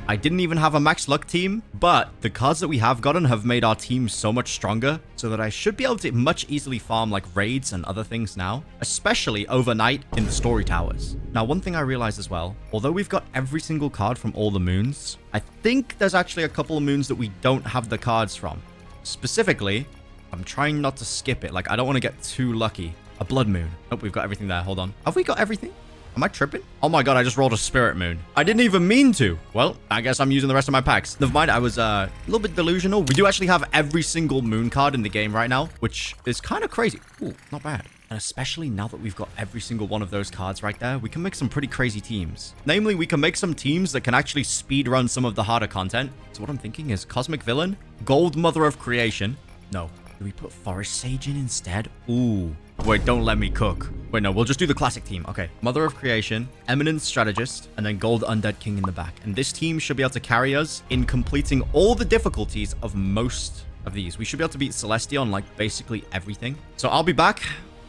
I didn't even have a max luck team, but the cards that we have gotten have made our team so much stronger, so that I should be able to much easily farm like raids and other things now, especially overnight in the story towers. Now, one thing I realized as well, although we've got every single card from all the moons, I think there's actually a couple of moons that we don't have the cards from. Specifically, I'm trying not to skip it. Like, I don't want to get too lucky. A blood moon. Oh, we've got everything there. Hold on. Have we got everything? Am I tripping? Oh my god, I just rolled a Spirit Moon. I didn't even mean to. Well, I guess I'm using the rest of my packs. Never mind, I was a little bit delusional. We do actually have every single moon card in the game right now, which is kind of crazy. Ooh, not bad. And especially now that we've got every single one of those cards right there, we can make some pretty crazy teams. Namely, we can make some teams that can actually speed run some of the harder content. So what I'm thinking is Cosmic Villain, Gold Mother of Creation. No. Do we put Forest Sage in instead? Ooh. Wait, don't let me cook. Wait, no, we'll just do the classic team. Okay. Mother of Creation, Eminent Strategist, and then Gold Undead King in the back. And this team should be able to carry us in completing all the difficulties of most of these. We should be able to beat Celestia on, like, basically everything. So I'll be back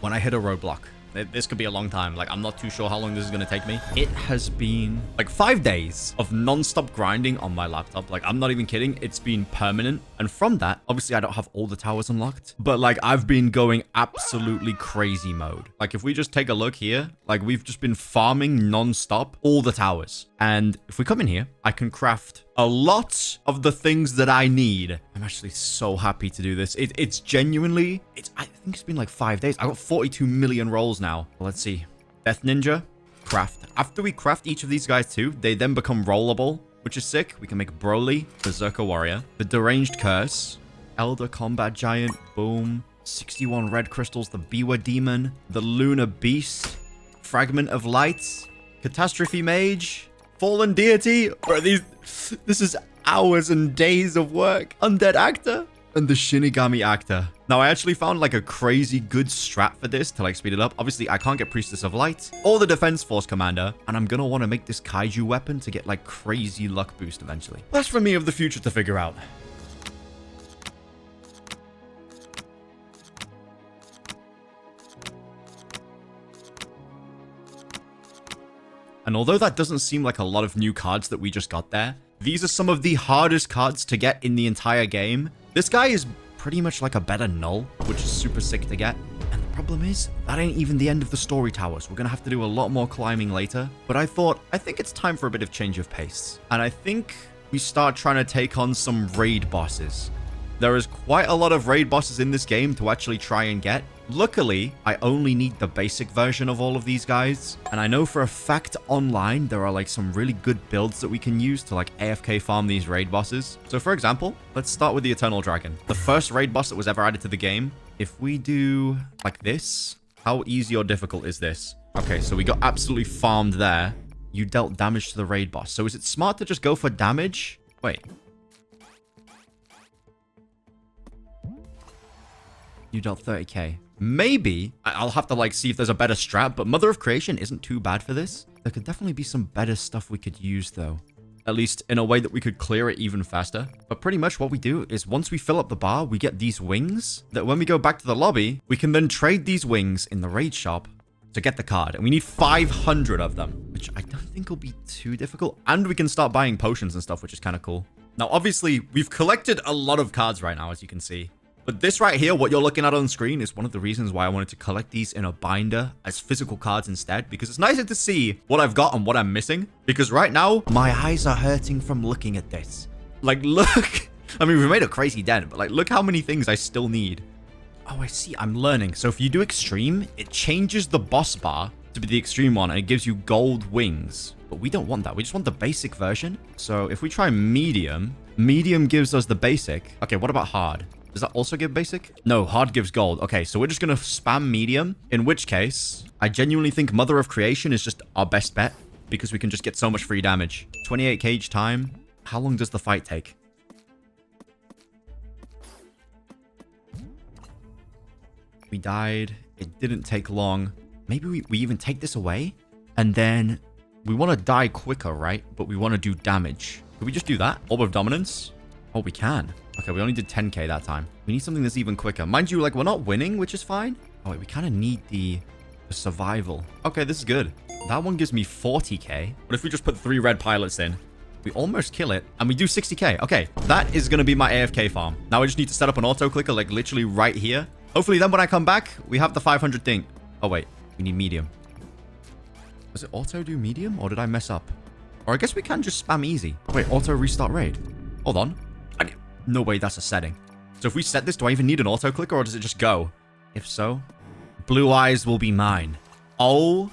when I hit a roadblock. This could be a long time. Like, I'm not too sure how long this is going to take me. It has been like 5 days of non-stop grinding on my laptop. Like, I'm not even kidding. It's been permanent. And from that, obviously, I don't have all the towers unlocked. But, like, I've been going absolutely crazy mode. Like, if we just take a look here, like, we've just been farming non-stop all the towers. And if we come in here, I can craft a lot of the things that I need. I'm actually so happy to do this. It's genuinely, I think it's been like 5 days. I got 42 million rolls now. Let's see. Death Ninja, craft. After we craft each of these guys too, they then become rollable, which is sick. We can make Broly, Berserker Warrior, the Deranged Curse, Elder Combat Giant, boom. 61 red crystals, the Biwa Demon, the Lunar Beast, Fragment of Light, Catastrophe Mage, Fallen Deity. Bro, this is hours and days of work. Undead Actor and the Shinigami Actor. Now, I actually found like a crazy good strat for this to like speed it up. Obviously, I can't get Priestess of Light or the Defense Force Commander, and I'm gonna want to make this Kaiju weapon to get like crazy luck boost eventually. That's for me of the future to figure out. And although that doesn't seem like a lot of new cards that we just got there, these are some of the hardest cards to get in the entire game. This guy is pretty much like a better null, which is super sick to get. And the problem is, that ain't even the end of the story towers. We're gonna have to do a lot more climbing later. But I think it's time for a bit of change of pace. And I think we start trying to take on some raid bosses. There is quite a lot of raid bosses in this game to actually try and get. Luckily, I only need the basic version of all of these guys. And I know for a fact online, there are like some really good builds that we can use to like AFK farm these raid bosses. So for example, let's start with the Eternal Dragon. The first raid boss that was ever added to the game. If we do like this, how easy or difficult is this? Okay, so we got absolutely farmed there. You dealt damage to the raid boss. So is it smart to just go for damage? Wait. You dealt 30k. Maybe I'll have to like see if there's a better strat, but Mother of Creation isn't too bad for this. There could definitely be some better stuff we could use though. At least in a way that we could clear it even faster. But pretty much what we do is once we fill up the bar, we get these wings that when we go back to the lobby, we can then trade these wings in the raid shop to get the card. And we need 500 of them, which I don't think will be too difficult. And we can start buying potions and stuff, which is kind of cool. Now, obviously, we've collected a lot of cards right now, as you can see. But this right here, what you're looking at on screen, is one of the reasons why I wanted to collect these in a binder as physical cards instead, because it's nicer to see what I've got and what I'm missing. Because right now, my eyes are hurting from looking at this. Like, look. I mean, we've made a crazy dent, but like, look how many things I still need. Oh, I see. I'm learning. So if you do extreme, it changes the boss bar to be the extreme one, and it gives you gold wings. But we don't want that. We just want the basic version. So if we try medium, medium gives us the basic. Okay, what about hard? Does that also give basic? No, hard gives gold. Okay, so we're just going to spam medium, in which case, I genuinely think Mother of Creation is just our best bet because we can just get so much free damage. 28 cage time. How long does the fight take? We died. It didn't take long. Maybe we even take this away and then we want to die quicker, right? But we want to do damage. Could we just do that? Orb of Dominance? Oh, we can. Okay, we only did 10k that time. We need something that's even quicker. Mind you, like, we're not winning, which is fine. Oh, wait, we kind of need the survival. Okay, this is good. That one gives me 40k. But if we just put 3 red pilots in, we almost kill it, and we do 60k. Okay, that is going to be my AFK farm. Now I just need to set up an auto clicker, like, literally right here. Hopefully, then when I come back, we have the 500 thing. Oh, wait. We need medium. Does it auto do medium, or did I mess up? Or I guess we can just spam easy. Wait, auto restart raid. Hold on. No way, that's a setting. So if we set this, do I even need an auto clicker or does it just go? If so, blue eyes will be mine. Oh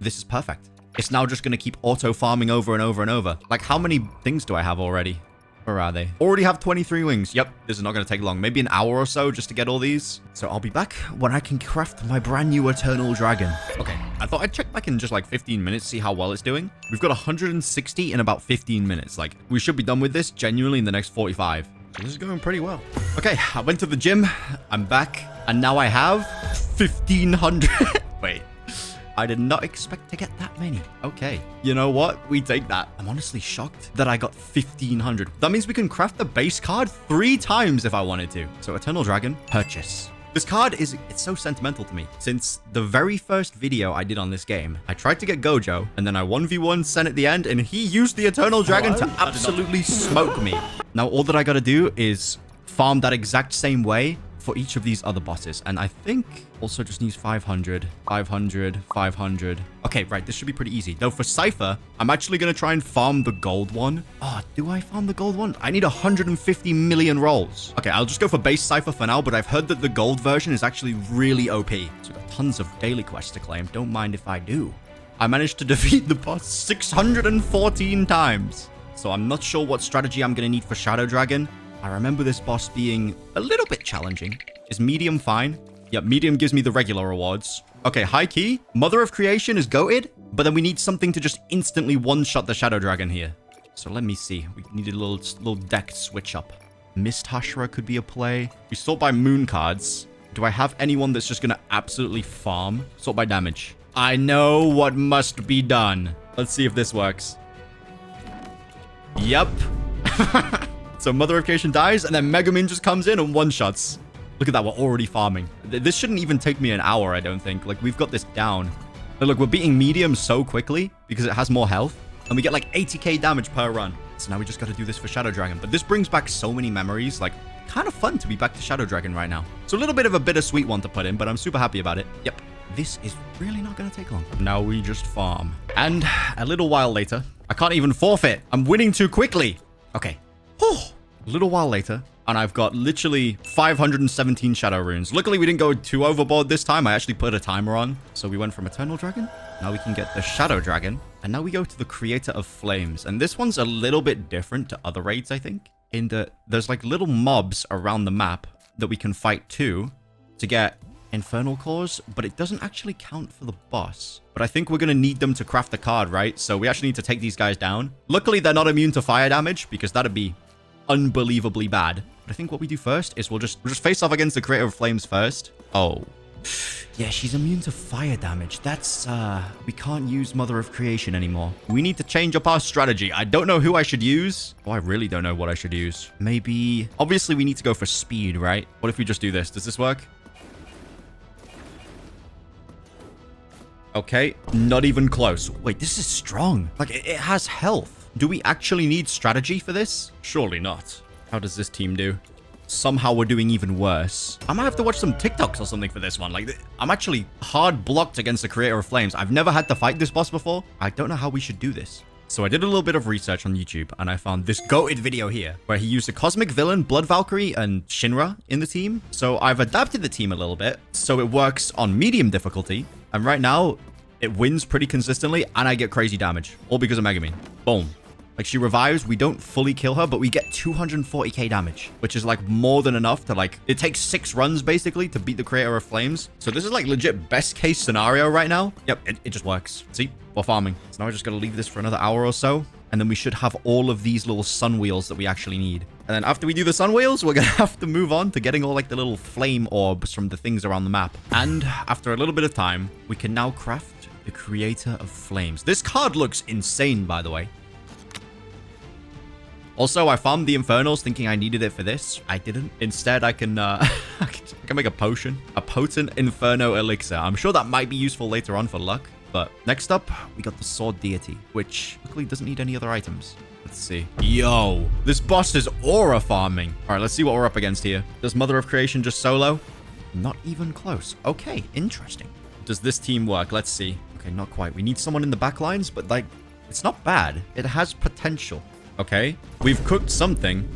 This is perfect. It's now just going to keep auto farming over and over and over. Like, how many things do I have already? Where are they? Already have 23 wings. Yep, this is not going to take long. Maybe an hour or so just to get all these. So I'll be back when I can craft my brand new Eternal Dragon. Okay, I thought I'd check back in just like 15 minutes, see how well it's doing. We've got 160 in about 15 minutes. Like, we should be done with this genuinely in the next 45. So this is going pretty well. Okay, I went to the gym. I'm back. And now I have 1,500. Wait. I did not expect to get that many. Okay. You know what? We take that. I'm honestly shocked that I got 1,500. That means we can craft the base card 3 times if I wanted to. So Eternal Dragon, purchase. This card it's so sentimental to me. Since the very first video I did on this game, I tried to get Gojo, and then I 1v1 Sen at the end, and he used the Eternal Dragon to absolutely smoke me. Now, all that I gotta do is farm that exact same way for each of these other bosses. And I think also just needs 500, 500, 500. Okay, right. This should be pretty easy. Though for Cypher, I'm actually going to try and farm the gold one. Oh, do I farm the gold one? I need 150 million rolls. Okay, I'll just go for base Cypher for now, but I've heard that the gold version is actually really OP. So we've got tons of daily quests to claim. Don't mind if I do. I managed to defeat the boss 614 times. So I'm not sure what strategy I'm going to need for Shadow Dragon. I remember this boss being a little bit challenging. Is medium fine? Yep, medium gives me the regular rewards. Okay, high key. Mother of Creation is goated, but then we need something to just instantly one-shot the Shadow Dragon here. So let me see. We need a little deck switch up. Mist Hashira could be a play. We sort by moon cards. Do I have anyone that's just going to absolutely farm? Sort by damage. I know what must be done. Let's see if this works. Yep. So Mother of Creation dies, and then Megumin just comes in and one-shots. Look at that, we're already farming. This shouldn't even take me an hour, I don't think. Like, we've got this down. But look, we're beating medium so quickly because it has more health. And we get like 80k damage per run. So now we just got to do this for Shadow Dragon. But this brings back so many memories. Like, kind of fun to be back to Shadow Dragon right now. So a little bit of a bittersweet one to put in, but I'm super happy about it. Yep. This is really not going to take long. Now we just farm. And a little while later, I can't even forfeit. I'm winning too quickly. Okay. Oh, a little while later, and I've got literally 517 shadow runes. Luckily, we didn't go too overboard this time. I actually put a timer on. So we went from Eternal Dragon. Now we can get the Shadow Dragon. And now we go to the Creator of Flames. And this one's a little bit different to other raids, I think. In that there's like little mobs around the map that we can fight to get Infernal cores, but it doesn't actually count for the boss. But I think we're going to need them to craft the card, right? So we actually need to take these guys down. Luckily, they're not immune to fire damage because that'd be unbelievably bad. But I think what we do first is we'll just face off against the Creator of Flames first. Oh. Yeah, she's immune to fire damage. That's, we can't use Mother of Creation anymore. We need to change up our strategy. I don't know who I should use. Oh, I really don't know what I should use. Maybe, obviously we need to go for speed, right? What if we just do this? Does this work? Okay, not even close. Wait, this is strong. Like, it has health. Do we actually need strategy for this? Surely not. How does this team do? Somehow we're doing even worse. I might have to watch some TikToks or something for this one. Like, I'm actually hard blocked against the Creator of Flames. I've never had to fight this boss before. I don't know how we should do this. So I did a little bit of research on YouTube, and I found this goated video here, where he used a Cosmic Villain, Blood Valkyrie, and Shinra in the team. So I've adapted the team a little bit, so it works on medium difficulty. And right now, it wins pretty consistently, and I get crazy damage. All because of Megumin. Boom. Like, she revives, we don't fully kill her, but we get 240k damage, which is, like, more than enough to, like... It takes 6 runs, basically, to beat the Creator of Flames. So this is, like, legit best-case scenario right now. Yep, it just works. See? We're farming. So now I just gotta leave this for another hour or so, and then we should have all of these little sun wheels that we actually need. And then after we do the sun wheels, we're gonna have to move on to getting all, like, the little flame orbs from the things around the map. And after a little bit of time, we can now craft the Creator of Flames. This card looks insane, by the way. Also, I farmed the Infernals thinking I needed it for this. I didn't. Instead, I can I can make a potion. A potent Inferno elixir. I'm sure that might be useful later on for luck. But next up, we got the Sword Deity, which luckily doesn't need any other items. Let's see. Yo, this boss is aura farming. All right, let's see what we're up against here. Does Mother of Creation just solo? Not even close. Okay, interesting. Does this team work? Let's see. Okay, not quite. We need someone in the back lines, but like, it's not bad. It has potential. Okay, we've cooked something.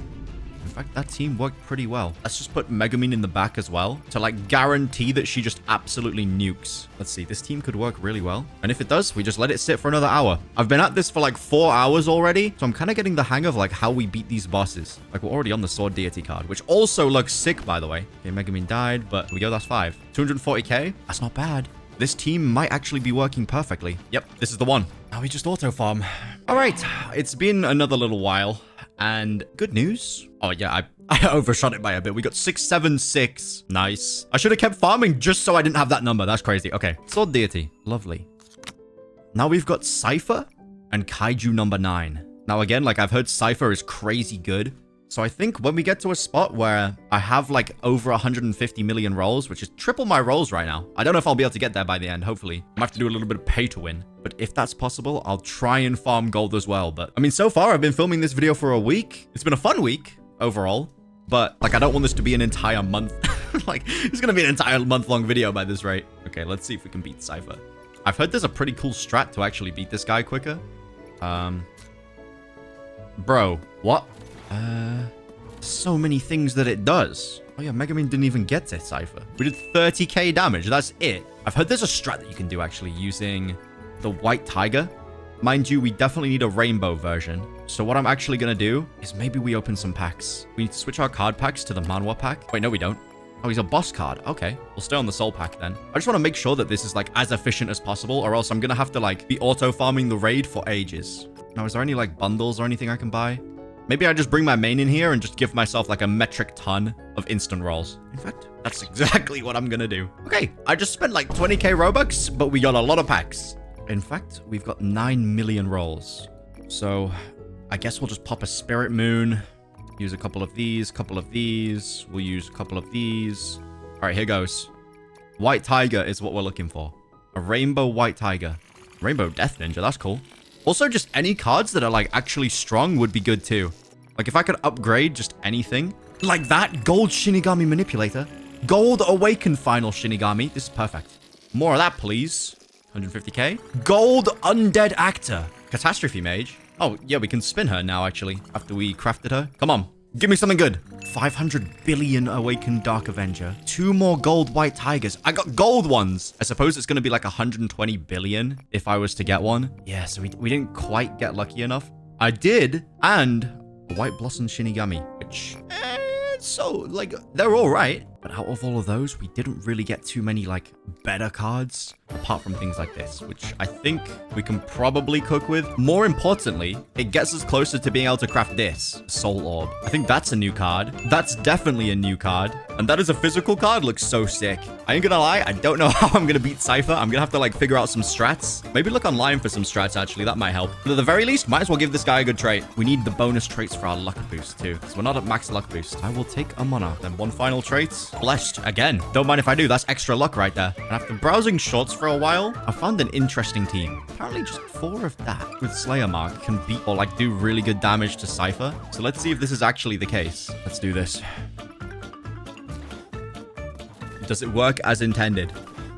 fact, that team worked pretty well. Let's just put Megumin in the back as well to like guarantee that she just absolutely nukes. Let's see. This team could work really well. And if it does, we just let it sit for another hour. I've been at this for like 4 hours already. So I'm kind of getting the hang of like how we beat these bosses. Like we're already on the sword deity card, which also looks sick, by the way. Okay, Megumin died, but here we go. That's 5. 240k. That's not bad. This team might actually be working perfectly. Yep, this is the one. Now we just auto farm. All right, it's been another little while. And good news. Oh, yeah, I overshot it by a bit. We got 676. Nice. I should have kept farming just so I didn't have that number. That's crazy. Okay, sword deity. Lovely. Now we've got Cypher and Kaiju number 9. Now, again, like I've heard Cypher is crazy good. So I think when we get to a spot where I have like over 150 million rolls, which is triple my rolls right now. I don't know if I'll be able to get there by the end, hopefully. I might have to do a little bit of pay to win. But if that's possible, I'll try and farm gold as well. But I mean, so far I've been filming this video for a week. It's been a fun week overall. But like, I don't want this to be an entire month. Like, it's going to be an entire month-long video by this rate. Okay, let's see if we can beat Cypher. I've heard there's a pretty cool strat to actually beat this guy quicker. Bro, what? So many things that it does. Oh yeah, Megumin didn't even get to Cypher. We did 30k damage. That's it. I've heard there's a strat that you can do actually using the white tiger. Mind you, we definitely need a rainbow version. So what I'm actually going to do is maybe we open some packs. We need to switch our card packs to the manhwa pack. Wait, no, we don't. Oh, he's a boss card. Okay, we'll stay on the soul pack then. I just want to make sure that this is like as efficient as possible, or else I'm going to have to like be auto farming the raid for ages. Now, is there any like bundles or anything I can buy? Maybe I just bring my main in here and just give myself like a metric ton of instant rolls. In fact, that's exactly what I'm gonna do. Okay, I just spent like 20k Robux, but we got a lot of packs. In fact, we've got 9 million rolls. So I guess we'll just pop a Spirit Moon, use a couple of these, We'll use a couple of these. All right, here goes. White Tiger is what we're looking for. A Rainbow White Tiger. Rainbow Death Ninja, that's cool. Also, just any cards that are like actually strong would be good too. Like if I could upgrade just anything like that, Gold Shinigami Manipulator, Gold Awakened Final Shinigami. This is perfect. More of that, please. 150k. Gold Undead Actor, Catastrophe Mage. Oh yeah, we can spin her now actually after we crafted her. Come on, give me something good. 500 billion Awakened Dark Avenger. 2 more gold white tigers. I got gold ones. I suppose it's going to be like 120 billion if I was to get one. Yeah, so we didn't quite get lucky enough. I did. And a White Blossom Shinigami, which... so, like, they're all right. But out of all of those, we didn't really get too many, like, better cards, apart from things like this, which I think we can probably cook with. More importantly, it gets us closer to being able to craft this, Soul Orb. I think that's a new card. That's definitely a new card. And that is a physical card. Looks so sick. I ain't gonna lie, I don't know how I'm gonna beat Cypher. I'm gonna have to, like, figure out some strats. Maybe look online for some strats, actually. That might help. But at the very least, might as well give this guy a good trait. We need the bonus traits for our luck boost, too, because we're not at max luck boost. I will take a Monarch. Then one final trait. Blessed again. Don't mind if I do. That's extra luck right there. And after browsing shorts for a while, I found an interesting team. Apparently just 4 of that with Slayer Mark can beat or like do really good damage to Cypher. So let's see if this is actually the case. Let's do this. Does it work as intended?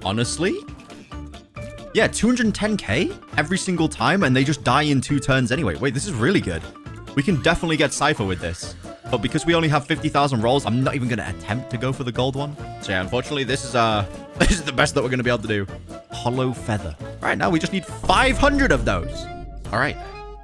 Honestly? Yeah, 210k every single time and they just die in 2 turns anyway. Wait, this is really good. We can definitely get Cypher with this. But because we only have 50,000 rolls, I'm not even going to attempt to go for the gold one. So yeah, unfortunately, this is the best that we're going to be able to do. Hollow Feather. All right, now we just need 500 of those. All right.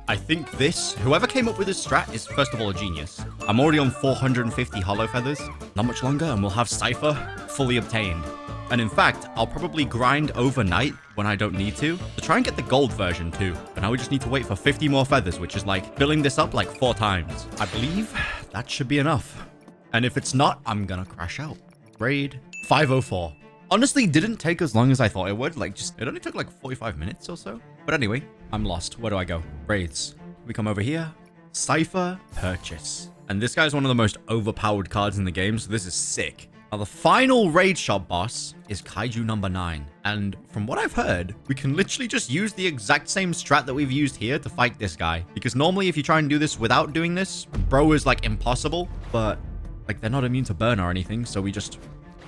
I think whoever came up with this strat is, first of all, a genius. I'm already on 450 Hollow Feathers. Not much longer, and we'll have Cypher fully obtained. And in fact, I'll probably grind overnight when I don't need to try and get the gold version too. But now we just need to wait for 50 more feathers, which is like filling this up like 4 times. I believe that should be enough. And if it's not, I'm gonna crash out. Raid 504. Honestly, didn't take as long as I thought it would. Like, it only took like 45 minutes or so. But anyway, I'm lost. Where do I go? Raids. We come over here. Cypher Purchase. And this guy's one of the most overpowered cards in the game, so this is sick. Now, the final raid shop boss is Kaiju number 9. And from what I've heard, we can literally just use the exact same strat that we've used here to fight this guy. Because normally if you try and do this without doing this, bro is like impossible. But like they're not immune to burn or anything. So we just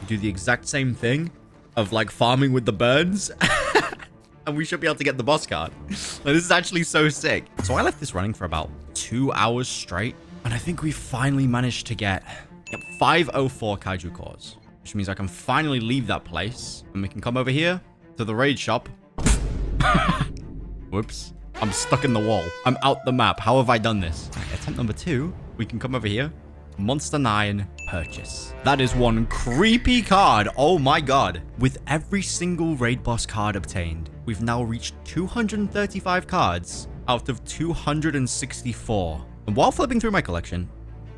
do the exact same thing of like farming with the burns. And we should be able to get the boss card. Like, this is actually so sick. So I left this running for about 2 hours straight. And I think we finally managed to get 504 kaiju cores, which means I can finally leave that place and we can come over here to the raid shop. Whoops. I'm stuck in the wall. I'm out the map. How have I done this? Attempt number 2. We can come over here. Monster 9 purchase. That is one creepy card. Oh my god. With every single raid boss card obtained, we've now reached 235 cards out of 264. And while flipping through my collection,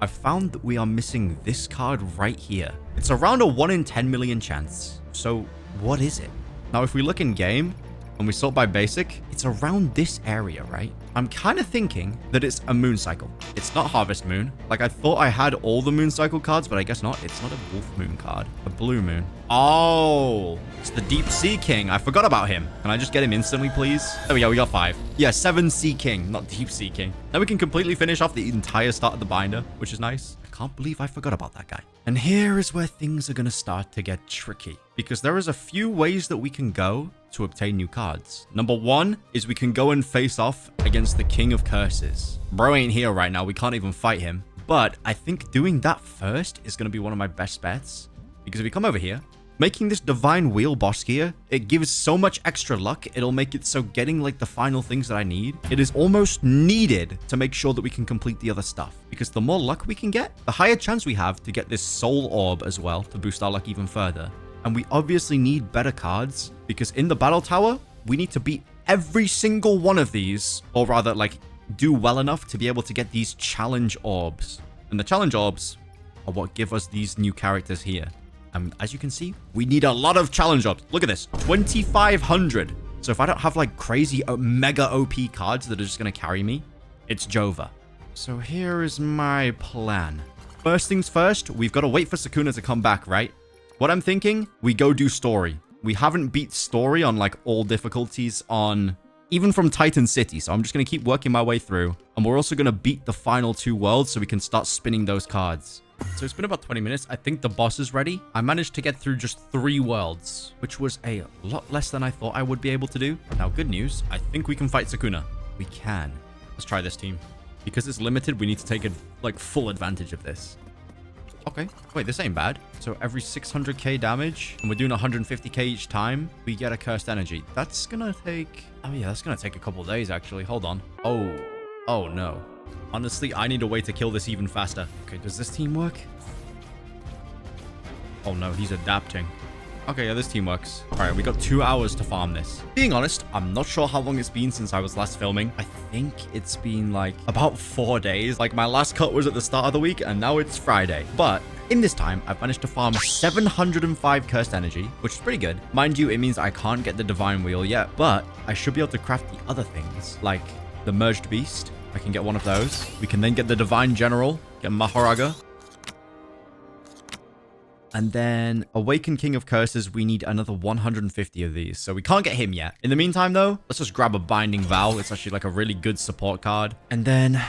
I found that we are missing this card right here. It's around a 1 in 10 million chance. So what is it? Now, if we look in game and we sort by basic, it's around this area, right? I'm kind of thinking that it's a moon cycle. It's not Harvest Moon. Like, I thought I had all the moon cycle cards, but I guess not. It's not a Wolf Moon card. A Blue Moon. Oh, it's the Deep Sea King. I forgot about him. Can I just get him instantly, please? There we go. We got 5. Yeah, 7 Sea King, not Deep Sea King. Now we can completely finish off the entire start of the binder, which is nice. I can't believe I forgot about that guy. And here is where things are going to start to get tricky, because there is a few ways that we can go to obtain new cards. Number 1 is we can go and face off against the King of Curses. Bro ain't here right now. We can't even fight him. But I think doing that first is going to be one of my best bets, because if we come over here, making this Divine Wheel boss gear, it gives so much extra luck. It'll make it so getting like the final things that I need, it is almost needed to make sure that we can complete the other stuff. Because the more luck we can get, the higher chance we have to get this Soul Orb as well to boost our luck even further. And we obviously need better cards, because in the Battle Tower, we need to beat every single one of these, or rather like do well enough to be able to get these challenge orbs. And the challenge orbs are what give us these new characters here. And as you can see, we need a lot of challenge orbs. Look at this, 2,500. So if I don't have like crazy mega OP cards that are just going to carry me, it's Jova. So here is my plan. First things first, we've got to wait for Sukuna to come back, right? What I'm thinking, we go do story. We haven't beat story on like all difficulties on, even from Titan City. So I'm just going to keep working my way through. And we're also going to beat the final 2 worlds so we can start spinning those cards. So it's been about 20 minutes. I think the boss is ready. I managed to get through just 3 worlds, which was a lot less than I thought I would be able to do. Now, good news. I think we can fight Sukuna. We can. Let's try this team. Because it's limited, we need to take like full advantage of this. Okay. Wait, this ain't bad. So every 600k damage, and we're doing 150k each time, we get a cursed energy. That's gonna take... Oh yeah, that's gonna take a couple days, actually. Hold on. Oh no. Honestly, I need a way to kill this even faster. Okay, does this team work? Oh no, he's adapting. Okay, yeah, this team works. All right, we got 2 hours to farm this. Being honest, I'm not sure how long it's been since I was last filming. I think it's been like about 4 days. Like my last cut was at the start of the week and now it's Friday. But in this time, I've managed to farm 705 cursed energy, which is pretty good. Mind you, it means I can't get the Divine Wheel yet, but I should be able to craft the other things like the Merged Beast. I can get one of those. We can then get the Divine General, get Mahoraga. And then Awakened King of Curses, we need another 150 of these. So we can't get him yet. In the meantime, though, let's just grab a Binding Vow. It's actually like a really good support card. And then,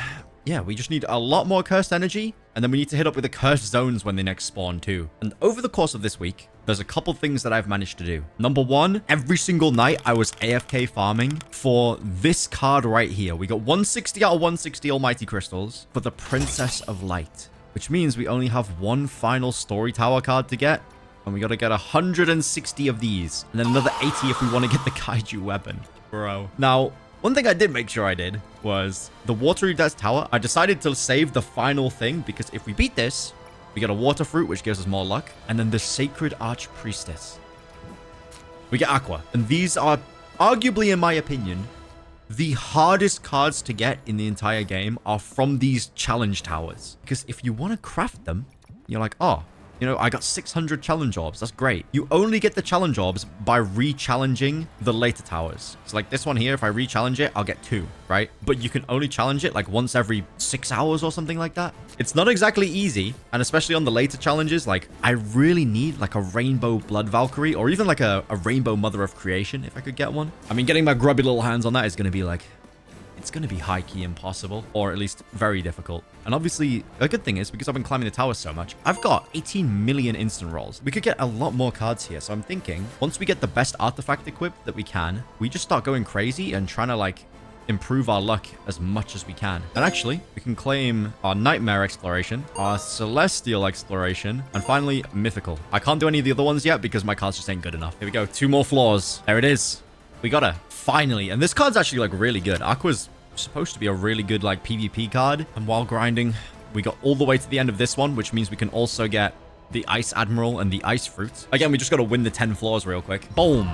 yeah, we just need a lot more cursed energy. And then we need to hit up with the cursed zones when they next spawn too. And over the course of this week, there's a couple things that I've managed to do. Number 1, every single night I was AFK farming for this card right here. We got 160 out of 160 Almighty Crystals for the Princess of Light, which means we only have 1 final Story Tower card to get. And we got to get 160 of these. And then another 80 if we want to get the Kaiju weapon. Bro. Now, one thing I did make sure I did was the Watery Death Tower. I decided to save the final thing because if we beat this, we get a Water Fruit, which gives us more luck. And then the Sacred Archpriestess. We get Aqua. And these are arguably, in my opinion, the hardest cards to get in the entire game are from these challenge towers. Because if you want to craft them, you're like, oh, you know, I got 600 challenge orbs. That's great. You only get the challenge orbs by re-challenging the later towers. So like this one here, if I re-challenge it, I'll get 2, right? But you can only challenge it like once every 6 hours or something like that. It's not exactly easy. And especially on the later challenges, like I really need like a Rainbow Blood Valkyrie or even like a Rainbow Mother of Creation if I could get one. I mean, getting my grubby little hands on that is going to be like, it's going to be high-key impossible, or at least very difficult. And obviously, a good thing is, because I've been climbing the tower so much, I've got 18 million instant rolls. We could get a lot more cards here, so I'm thinking, once we get the best artifact equipped that we can, we just start going crazy and trying to, like, improve our luck as much as we can. And actually, we can claim our Nightmare Exploration, our Celestial Exploration, and finally, Mythical. I can't do any of the other ones yet because my cards just ain't good enough. Here we go. 2 more floors. There it is. We got her. Finally. And this card's actually, like, really good. Aqua's supposed to be a really good, like, PvP card. And while grinding, we got all the way to the end of this one, which means we can also get the Ice Admiral and the Ice Fruit. Again, we just got to win the 10 floors real quick. Boom.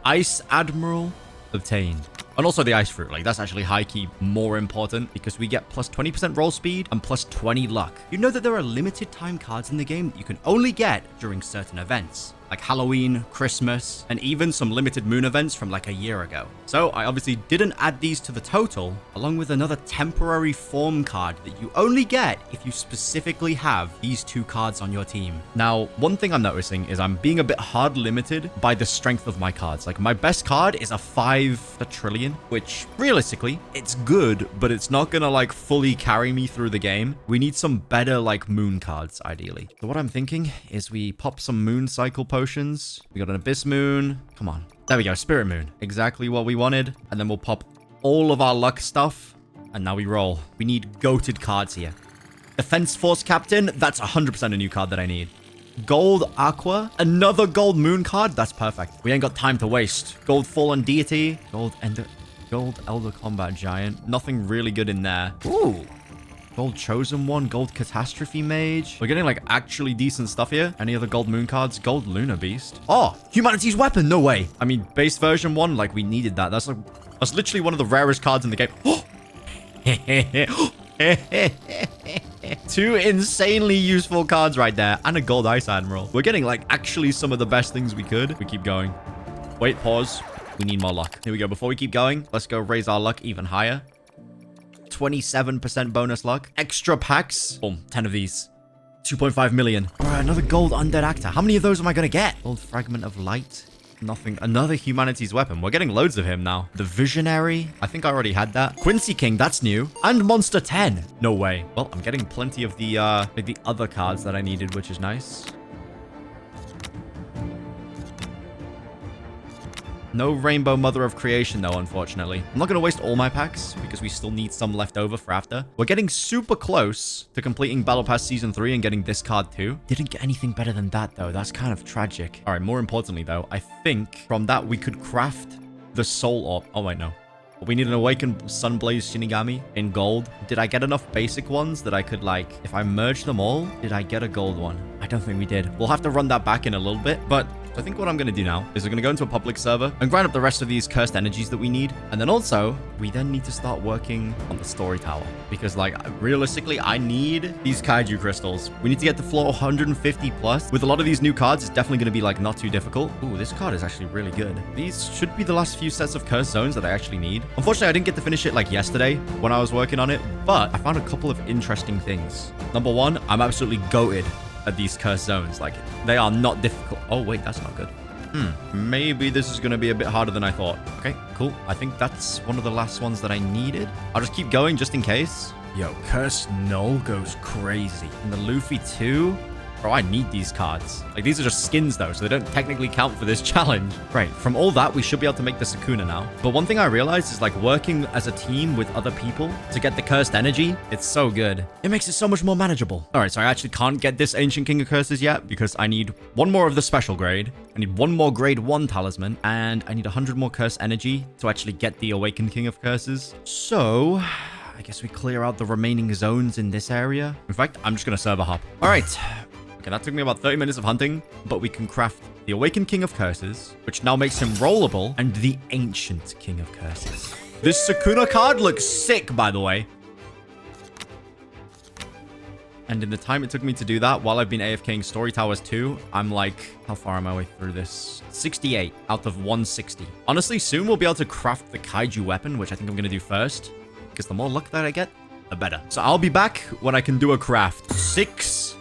Ice Admiral obtained. And also the Ice Fruit. Like, that's actually high-key more important because we get plus 20% roll speed and plus 20 luck. You know that there are limited time cards in the game that you can only get during certain events, like Halloween, Christmas, and even some limited moon events from like a year ago. So I obviously didn't add these to the total, along with another temporary form card that you only get if you specifically have these 2 cards on your team. Now, one thing I'm noticing is I'm being a bit hard limited by the strength of my cards. Like, my best card is a 5 trillion, which realistically, it's good, but it's not gonna like fully carry me through the game. We need some better like moon cards, ideally. So what I'm thinking is we pop some moon cycle potions. We got an Abyss Moon. Come on. There we go. Spirit Moon. Exactly what we wanted. And then we'll pop all of our luck stuff. And now we roll. We need goated cards here. Defense Force Captain. That's 100% a new card that I need. Gold Aqua. Another gold moon card. That's perfect. We ain't got time to waste. Gold Fallen Deity. Gold Elder Combat Giant. Nothing really good in there. Ooh. Gold Chosen One, Gold Catastrophe Mage. We're getting like actually decent stuff here. Any other gold moon cards? Gold Lunar Beast. Oh, Humanity's Weapon. No way. I mean, base version 1, like we needed that. That's literally one of the rarest cards in the game. Oh. 2 insanely useful cards right there. And a Gold Ice Admiral. We're getting like actually some of the best things we could. We keep going. Wait, pause. We need more luck. Here we go. Before we keep going, let's go raise our luck even higher. 27% bonus luck. Extra packs. Boom. 10 of these. 2.5 million. All right, another gold undead actor. How many of those am I going to get? Gold fragment of light. Nothing. Another humanity's weapon. We're getting loads of him now. The Visionary. I think I already had that. Quincy King. That's new. And Monster 10. No way. Well, I'm getting plenty of the other cards that I needed, which is nice. No Rainbow Mother of Creation, though, unfortunately. I'm not going to waste all my packs because we still need some left over for after. We're getting super close to completing Battle Pass Season 3 and getting this card too. Didn't get anything better than that, though. That's kind of tragic. All right, more importantly, though, I think from that we could craft the Soul Orb. Oh, wait, no. But we need an Awakened Sunblaze Shinigami in gold. Did I get enough basic ones that I could, like, if I merge them all, did I get a gold one? I don't think we did. We'll have to run that back in a little bit, but I think what I'm going to do now is we're going to go into a public server and grind up the rest of these cursed energies that we need. And then also, we then need to start working on the story tower. Because, like, realistically, I need these kaiju crystals. We need to get to floor 150 plus. With a lot of these new cards, it's definitely going to be, like, not too difficult. Ooh, this card is actually really good. These should be the last few sets of cursed zones that I actually need. Unfortunately, I didn't get to finish it, like, yesterday when I was working on it. But I found a couple of interesting things. Number one, I'm absolutely goated at these cursed zones. Like, they are not difficult. Oh, wait, that's not good. Maybe this is going to be a bit harder than I thought. Okay, cool. I think that's one of the last ones that I needed. I'll just keep going just in case. Yo, Cursed Null goes crazy. And the Luffy too? Bro, I need these cards. Like, these are just skins, though, so they don't technically count for this challenge. Right, from all that, we should be able to make the Sukuna now. But one thing I realized is, like, working as a team with other people to get the cursed energy, it's so good. It makes it so much more manageable. All right, so I actually can't get this Ancient King of Curses yet because I need one more of the special grade. I need one more grade 1 talisman, and I need 100 more cursed energy to actually get the Awakened King of Curses. So I guess we clear out the remaining zones in this area. In fact, I'm just going to server hop. All right. Okay, that took me about 30 minutes of hunting, but we can craft the Awakened King of Curses, which now makes him rollable, and the Ancient King of Curses. This Sukuna card looks sick, by the way. And in the time it took me to do that, while I've been AFKing Story Towers 2, I'm like, how far am I way through this? 68 out of 160. Honestly, soon we'll be able to craft the Kaiju weapon, which I think I'm going to do first, because the more luck that I get, the better. So I'll be back when I can do a craft. 6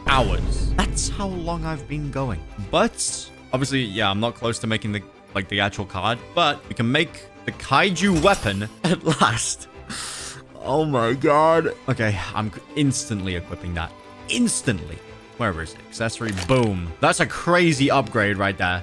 hours. That's how long I've been going. But obviously, yeah, I'm not close to making the actual card, but we can make the kaiju weapon at last. Oh my god. Okay, I'm instantly equipping that. Instantly. Where is it? Accessory. Boom. That's a crazy upgrade right there.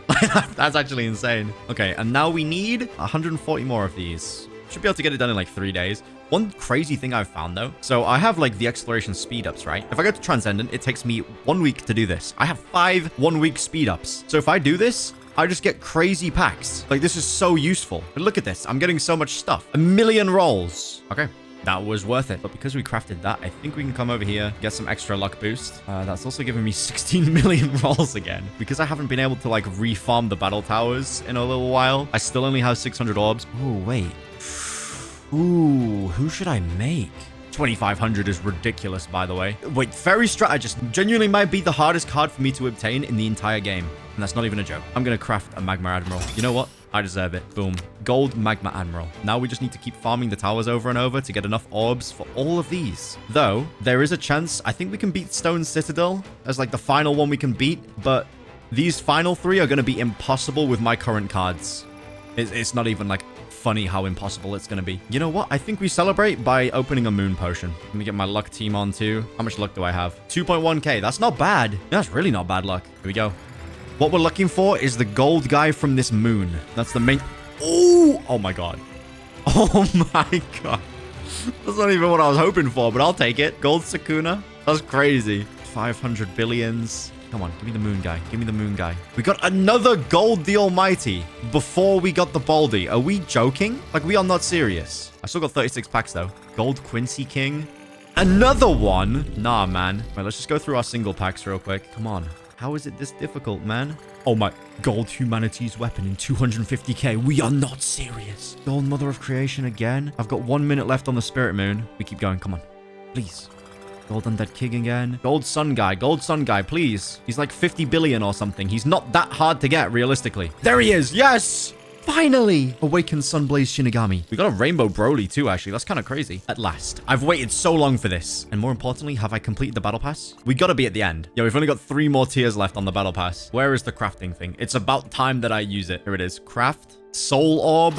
That's actually insane. Okay, and now we need 140 more of these. Should be able to get it done in like 3 days. One crazy thing I've found though. So I have like the exploration speed ups, right? If I go to Transcendent, it takes me 1 week to do this. I have 5 1-week speed ups. So if I do this, I just get crazy packs. Like, this is so useful. But look at this. I'm getting so much stuff. 1,000,000 rolls. Okay. That was worth it. But because we crafted that, I think we can come over here, get some extra luck boost. That's also giving me 16 million rolls again. Because I haven't been able to, like, refarm the battle towers in a little while. I still only have 600 orbs. Oh, wait. Ooh, who should I make? 2,500 is ridiculous, by the way. Wait, Fairy Strategist genuinely might be the hardest card for me to obtain in the entire game. And that's not even a joke. I'm going to craft a Magma Admiral. You know what? I deserve it. Boom. Gold Magma Admiral. Now we just need to keep farming the towers over and over to get enough orbs for all of these. Though, there is a chance. I think we can beat Stone Citadel as like the final one we can beat. But these final 3 are going to be impossible with my current cards. It's not even like funny how impossible it's going to be. You know what? I think we celebrate by opening a moon potion. Let me get my luck team on too. How much luck do I have? 2.1k. That's not bad. That's really not bad luck. Here we go. What we're looking for is the gold guy from this moon. That's the main... Oh my god. Oh my god. That's not even what I was hoping for, but I'll take it. Gold Sakuna. That's crazy. 500 billions. Come on, give me the moon guy. Give me the moon guy. We got another Gold the Almighty before we got the Baldy. Are we joking? Like, we are not serious. I still got 36 packs, though. Gold Quincy King. Another one? Nah, man. Right, let's just go through our single packs real quick. Come on. How is it this difficult, man? Oh my... Gold Humanities Weapon in 250k. We are not serious. Gold Mother of Creation again. I've got 1 minute left on the Spirit Moon. We keep going. Come on. Please. Gold Undead King again. Gold Sun Guy. Gold Sun Guy, please. He's like 50 billion or something. He's not that hard to get, realistically. There he is. Yes! Finally! Awakened Sunblaze Shinigami. We got a Rainbow Broly too, actually. That's kind of crazy. At last. I've waited so long for this. And more importantly, have I completed the Battle Pass? We gotta be at the end. Yeah, we've only got 3 more tiers left on the Battle Pass. Where is the crafting thing? It's about time that I use it. Here it is. Craft. Soul Orb.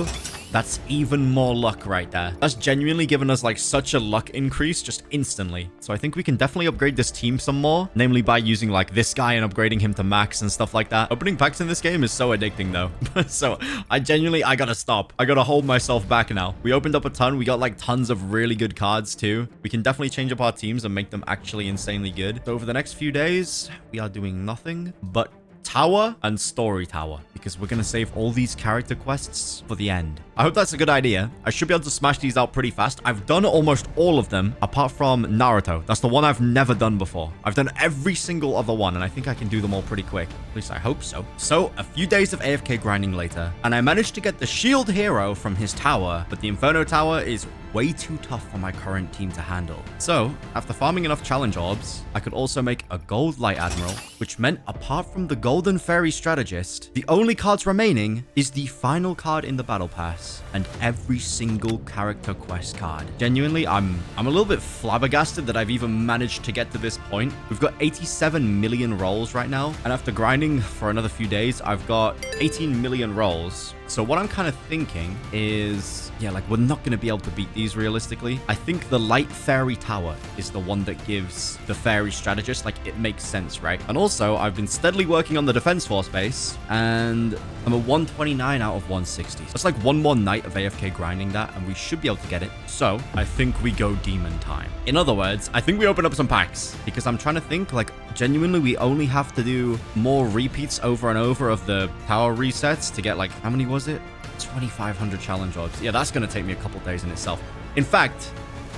That's even more luck right there. That's genuinely given us like such a luck increase just instantly. So I think we can definitely upgrade this team some more. Namely by using like this guy and upgrading him to max and stuff like that. Opening packs in this game is so addicting though. So I gotta stop. I gotta hold myself back now. We opened up a ton. We got like tons of really good cards too. We can definitely change up our teams and make them actually insanely good. So over the next few days, we are doing nothing but Tower and Story Tower, because we're going to save all these character quests for the end. I hope that's a good idea. I should be able to smash these out pretty fast. I've done almost all of them, apart from Naruto. That's the one I've never done before. I've done every single other one, and I think I can do them all pretty quick. At least I hope so. So, a few days of AFK grinding later, and I managed to get the Shield Hero from his tower, but the Inferno Tower is way too tough for my current team to handle. So, after farming enough challenge orbs, I could also make a Gold Light Admiral, which meant apart from the Golden Fairy Strategist, the only cards remaining is the final card in the Battle Pass and every single character quest card. Genuinely, I'm a little bit flabbergasted that I've even managed to get to this point. We've got 87 million rolls right now, and after grinding for another few days, I've got 18 million rolls. So what I'm kind of thinking is, yeah, like we're not going to be able to beat these realistically. I think the Light Fairy Tower is the one that gives the Fairy Strategist, like it makes sense, right? And also I've been steadily working on the Defense Force base and I'm a 129 out of 160. That's like one more night of AFK grinding that and we should be able to get it. So I think we go demon time. In other words, I think we open up some packs because I'm trying to think like genuinely we only have to do more repeats over and over of the tower resets to get like, how many was it? 2,500 challenge odds. Yeah, that's going to take me a couple days in itself. In fact,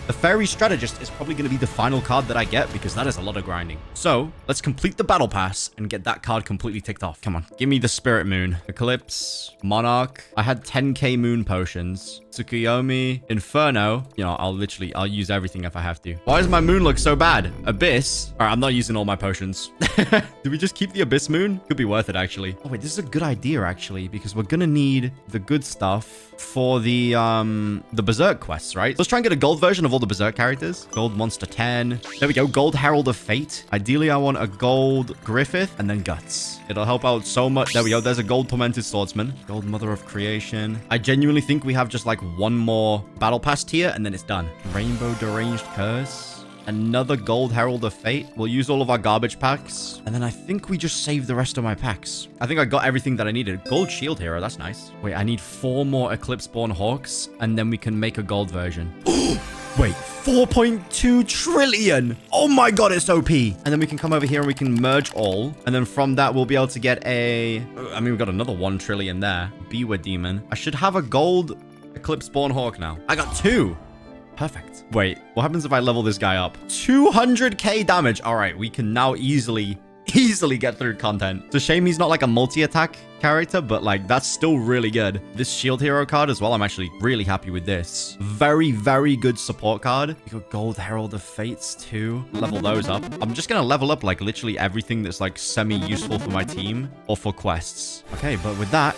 the Fairy Strategist is probably going to be the final card that I get because that is a lot of grinding. So let's complete the Battle Pass and get that card completely ticked off. Come on, give me the Spirit Moon. Eclipse, Monarch. I had 10k Moon Potions. Tsukuyomi, Inferno. You know, I'll use everything if I have to. Why does my moon look so bad? Abyss. All right, I'm not using all my potions. Do we just keep the Abyss Moon? Could be worth it, actually. Oh, wait, this is a good idea, actually, because we're going to need the good stuff for the Berserk quests, right? Let's try and get a gold version of all the Berserk characters. Gold Monster 10. There we go. Gold Herald of Fate. Ideally, I want a gold Griffith and then Guts. It'll help out so much. There we go. There's a gold Tormented Swordsman. Gold Mother of Creation. I genuinely think we have just like one more Battle Pass tier and then it's done. Rainbow Deranged Curse. Another Gold Herald of Fate. We'll use all of our garbage packs. And then I think we just save the rest of my packs. I think I got everything that I needed. Gold Shield Hero, that's nice. Wait, I need 4 more Eclipse-born Hawks, and then we can make a gold version. Wait, 4.2 trillion. Oh my god, it's OP. And then we can come over here and we can merge all. And then from that, we'll be able to get a... I mean, we got another 1 trillion there. Biwa Demon. I should have a gold Eclipse-born Hawk now. I got 2. Perfect. Wait, what happens if I level this guy up? 200k damage. All right, we can now easily get through content. It's a shame he's not like a multi-attack character, but like that's still really good. This shield hero card as well, I'm actually really happy with this. Very, very good support card. We got Gold Herald of Fates too. Level those up. I'm just gonna level up like literally everything that's like semi-useful for my team or for quests. Okay, but with that,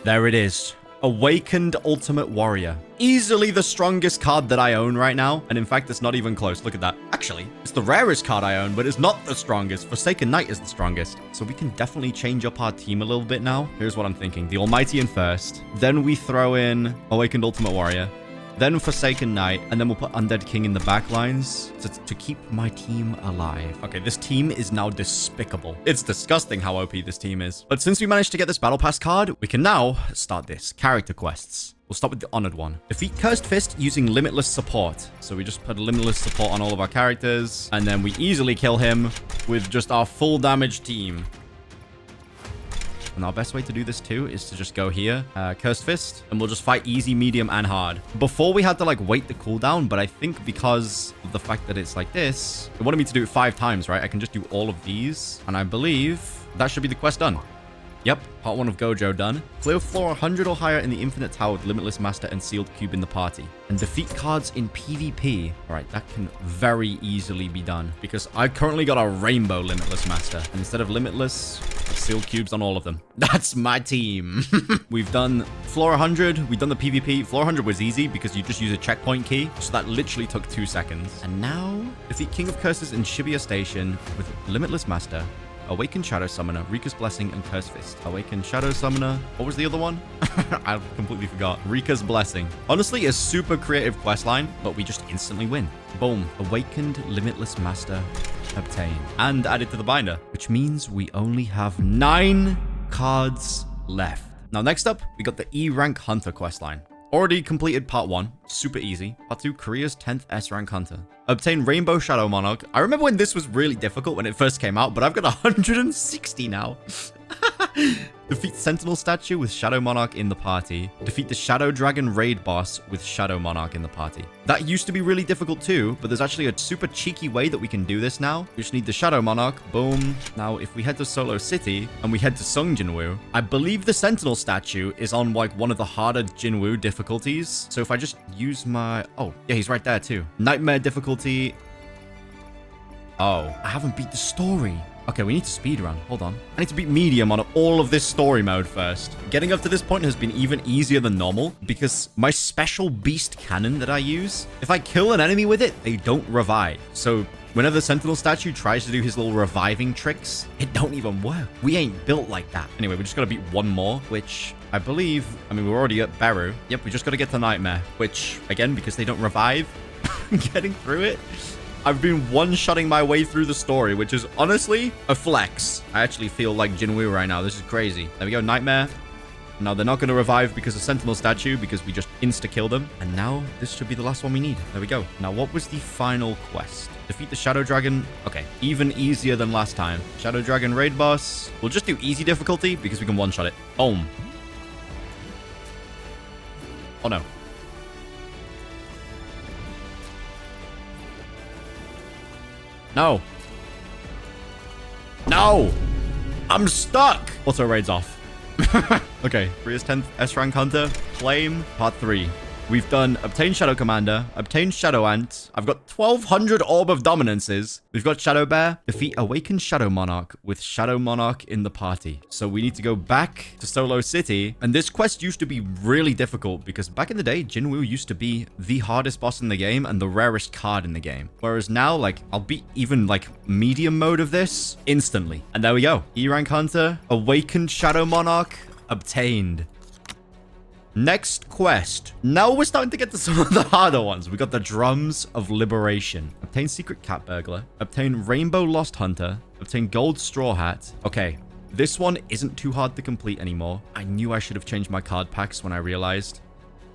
there it is. Awakened Ultimate Warrior. Easily the strongest card that I own right now. And in fact, it's not even close. Look at that. Actually, it's the rarest card I own, but it's not the strongest. Forsaken Knight is the strongest. So we can definitely change up our team a little bit now. Here's what I'm thinking. The Almighty in first. Then we throw in Awakened Ultimate Warrior. Then Forsaken Knight, and then we'll put Undead King in the back lines to keep my team alive. Okay, this team is now despicable. It's disgusting how OP this team is. But since we managed to get this Battle Pass card, we can now start this. Character quests. We'll start with the honored one. Defeat Cursed Fist using Limitless Support. So we just put Limitless Support on all of our characters, and then we easily kill him with just our full damage team. And our best way to do this too is to just go here, Cursed Fist, and we'll just fight easy, medium, and hard. Before we had to like wait the cooldown, but I think because of the fact that it's like this, it wanted me to do it 5 times, right? I can just do all of these, and I believe that should be the quest done. Yep, part 1 of Gojo done. Clear floor 100 or higher in the Infinite Tower with Limitless Master and Sealed Cube in the party. And defeat cards in PvP. All right, that can very easily be done because I currently got a Rainbow Limitless Master. And instead of Limitless, Sealed Cubes on all of them. That's my team. We've done floor 100. We've done the PvP. Floor 100 was easy because you just use a checkpoint key. So that literally took 2 seconds. And now, defeat King of Curses in Shibuya Station with Limitless Master. Awakened Shadow Summoner, Rika's Blessing, and Cursed Fist. Awakened Shadow Summoner. What was the other one? I completely forgot. Rika's Blessing. Honestly, a super creative questline, but we just instantly win. Boom. Awakened Limitless Master obtained. And added to the binder, which means we only have 9 cards left. Now, next up, we got the E-Rank Hunter questline. Already completed part 1. Super easy. Part 2, Korea's 10th S-Rank Hunter. Obtain Rainbow Shadow Monarch. I remember when this was really difficult when it first came out, but I've got 160 now. Defeat Sentinel Statue with Shadow Monarch in the party. Defeat the Shadow Dragon Raid Boss with Shadow Monarch in the party. That used to be really difficult too, but there's actually a super cheeky way that we can do this now. We just need the Shadow Monarch. Boom. Now, if we head to Solo City and we head to Sung Jinwoo, I believe the Sentinel Statue is on like one of the harder Jinwoo difficulties. So if I just use my... Oh, yeah, he's right there too. Nightmare difficulty. Oh, I haven't beat the story. Okay, we need to speedrun. Hold on. I need to beat medium on all of this story mode first. Getting up to this point has been even easier than normal because my special beast cannon that I use, if I kill an enemy with it, they don't revive. So whenever the Sentinel Statue tries to do his little reviving tricks, it don't even work. We ain't built like that. Anyway, we just gotta beat one more, which I believe, I mean, we're already at Beru. Yep, we just gotta get to Nightmare, which, again, because they don't revive, getting through it, I've been one-shotting my way through the story, which is honestly a flex. I actually feel like Jinwoo right now. This is crazy. There we go, Nightmare. Now, they're not going to revive because of Sentinel Statue, because we just insta-kill them. And now, this should be the last one we need. There we go. Now, what was the final quest? Defeat the Shadow Dragon. Okay, even easier than last time. Shadow Dragon Raid Boss. We'll just do easy difficulty because we can one-shot it. Boom. Oh, no. No. No. I'm stuck. Auto raids off. Okay. Korea's 10th S-Rank Hunter. Claim. Part 3. We've done Obtain Shadow Commander, Obtain Shadow Ant. I've got 1,200 Orb of Dominances. We've got Shadow Bear. Defeat Awakened Shadow Monarch with Shadow Monarch in the party. So we need to go back to Solo City. And this quest used to be really difficult because back in the day, Jinwoo used to be the hardest boss in the game and the rarest card in the game. Whereas now, like, I'll beat even, like, medium mode of this instantly. And there we go. E-Rank Hunter, Awakened Shadow Monarch, obtained. Next quest. Now we're starting to get to some of the harder ones. We got the Drums of Liberation. Obtain Secret Cat Burglar. Obtain Rainbow Lost Hunter. Obtain Gold Straw Hat. Okay, this one isn't too hard to complete anymore. I knew I should have changed my card packs when I realized.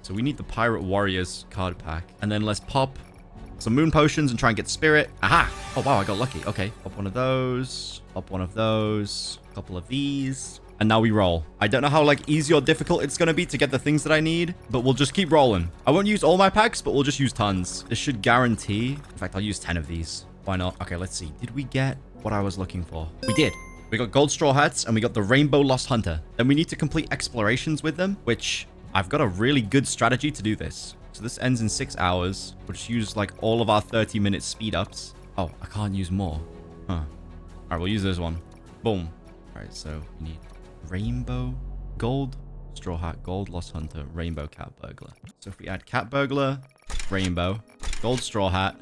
So we need the Pirate Warriors card pack. And then let's pop some Moon Potions and try and get Spirit. Aha! Oh, wow, I got lucky. Okay, pop one of those. Pop one of those. A couple of these. And now we roll. I don't know how like easy or difficult it's going to be to get the things that I need, but we'll just keep rolling. I won't use all my packs, but we'll just use tons. This should guarantee. In fact, I'll use 10 of these. Why not? Okay, let's see. Did we get what I was looking for? We did. We got Gold Straw Hats and we got the Rainbow Lost Hunter. Then we need to complete explorations with them, which I've got a really good strategy to do this. So this ends in 6 hours. We'll just use like all of our 30-minute speed ups. Oh, I can't use more. Huh. All right, we'll use this one. Boom. All right, so we need Rainbow, Gold, Straw Hat, Gold, Lost Hunter, Rainbow, Cat Burglar. So if we add Cat Burglar, Rainbow, Gold Straw Hat,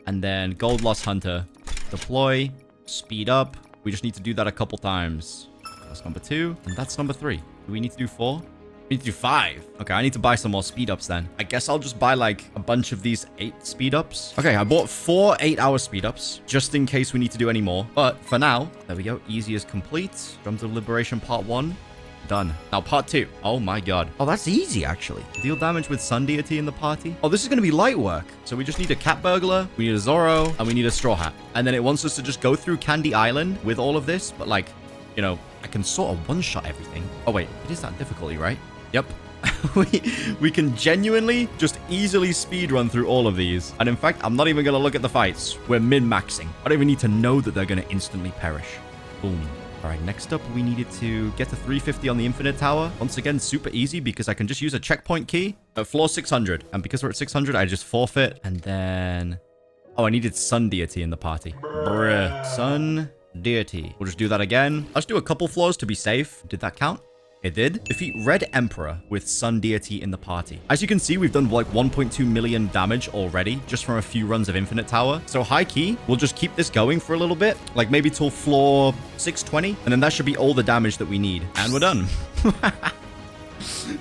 and then Gold Lost Hunter, deploy, speed up. We just need to do that a couple times. That's number 2, and that's number 3. Do we need to do 4? We need to do 5. Okay, I need to buy some more speed ups then. I guess I'll just buy like a bunch of these 8 speed ups. Okay, I bought 4 8-hour speed ups just in case we need to do any more. But for now, there we go. Easy is complete. Drums of Liberation Part 1. Done. Now Part 2. Oh my god. Oh, that's easy actually. Deal damage with Sun Deity in the party. Oh, this is going to be light work. So we just need a Cat Burglar, we need a Zoro, and we need a Straw Hat. And then it wants us to just go through Candy Island with all of this. But like, you know, I can sort of one-shot everything. Oh wait, it is that difficulty, right? Yep. we can genuinely just easily speed run through all of these. And in fact, I'm not even going to look at the fights. We're min-maxing. I don't even need to know that they're going to instantly perish. Boom. All right, next up, we needed to get to 350 on the Infinite Tower. Once again, super easy because I can just use a checkpoint key at floor 600. And because we're at 600, I just forfeit. And then... oh, I needed Sun Deity in the party. Bruh. Sun Deity. We'll just do that again. Let's do a couple floors to be safe. Did that count? It did. Defeat Red Emperor with Sun Deity in the party. As you can see, we've done like 1.2 million damage already just from a few runs of Infinite Tower. So high key, we'll just keep this going for a little bit, like maybe till floor 620. And then that should be all the damage that we need. And we're done.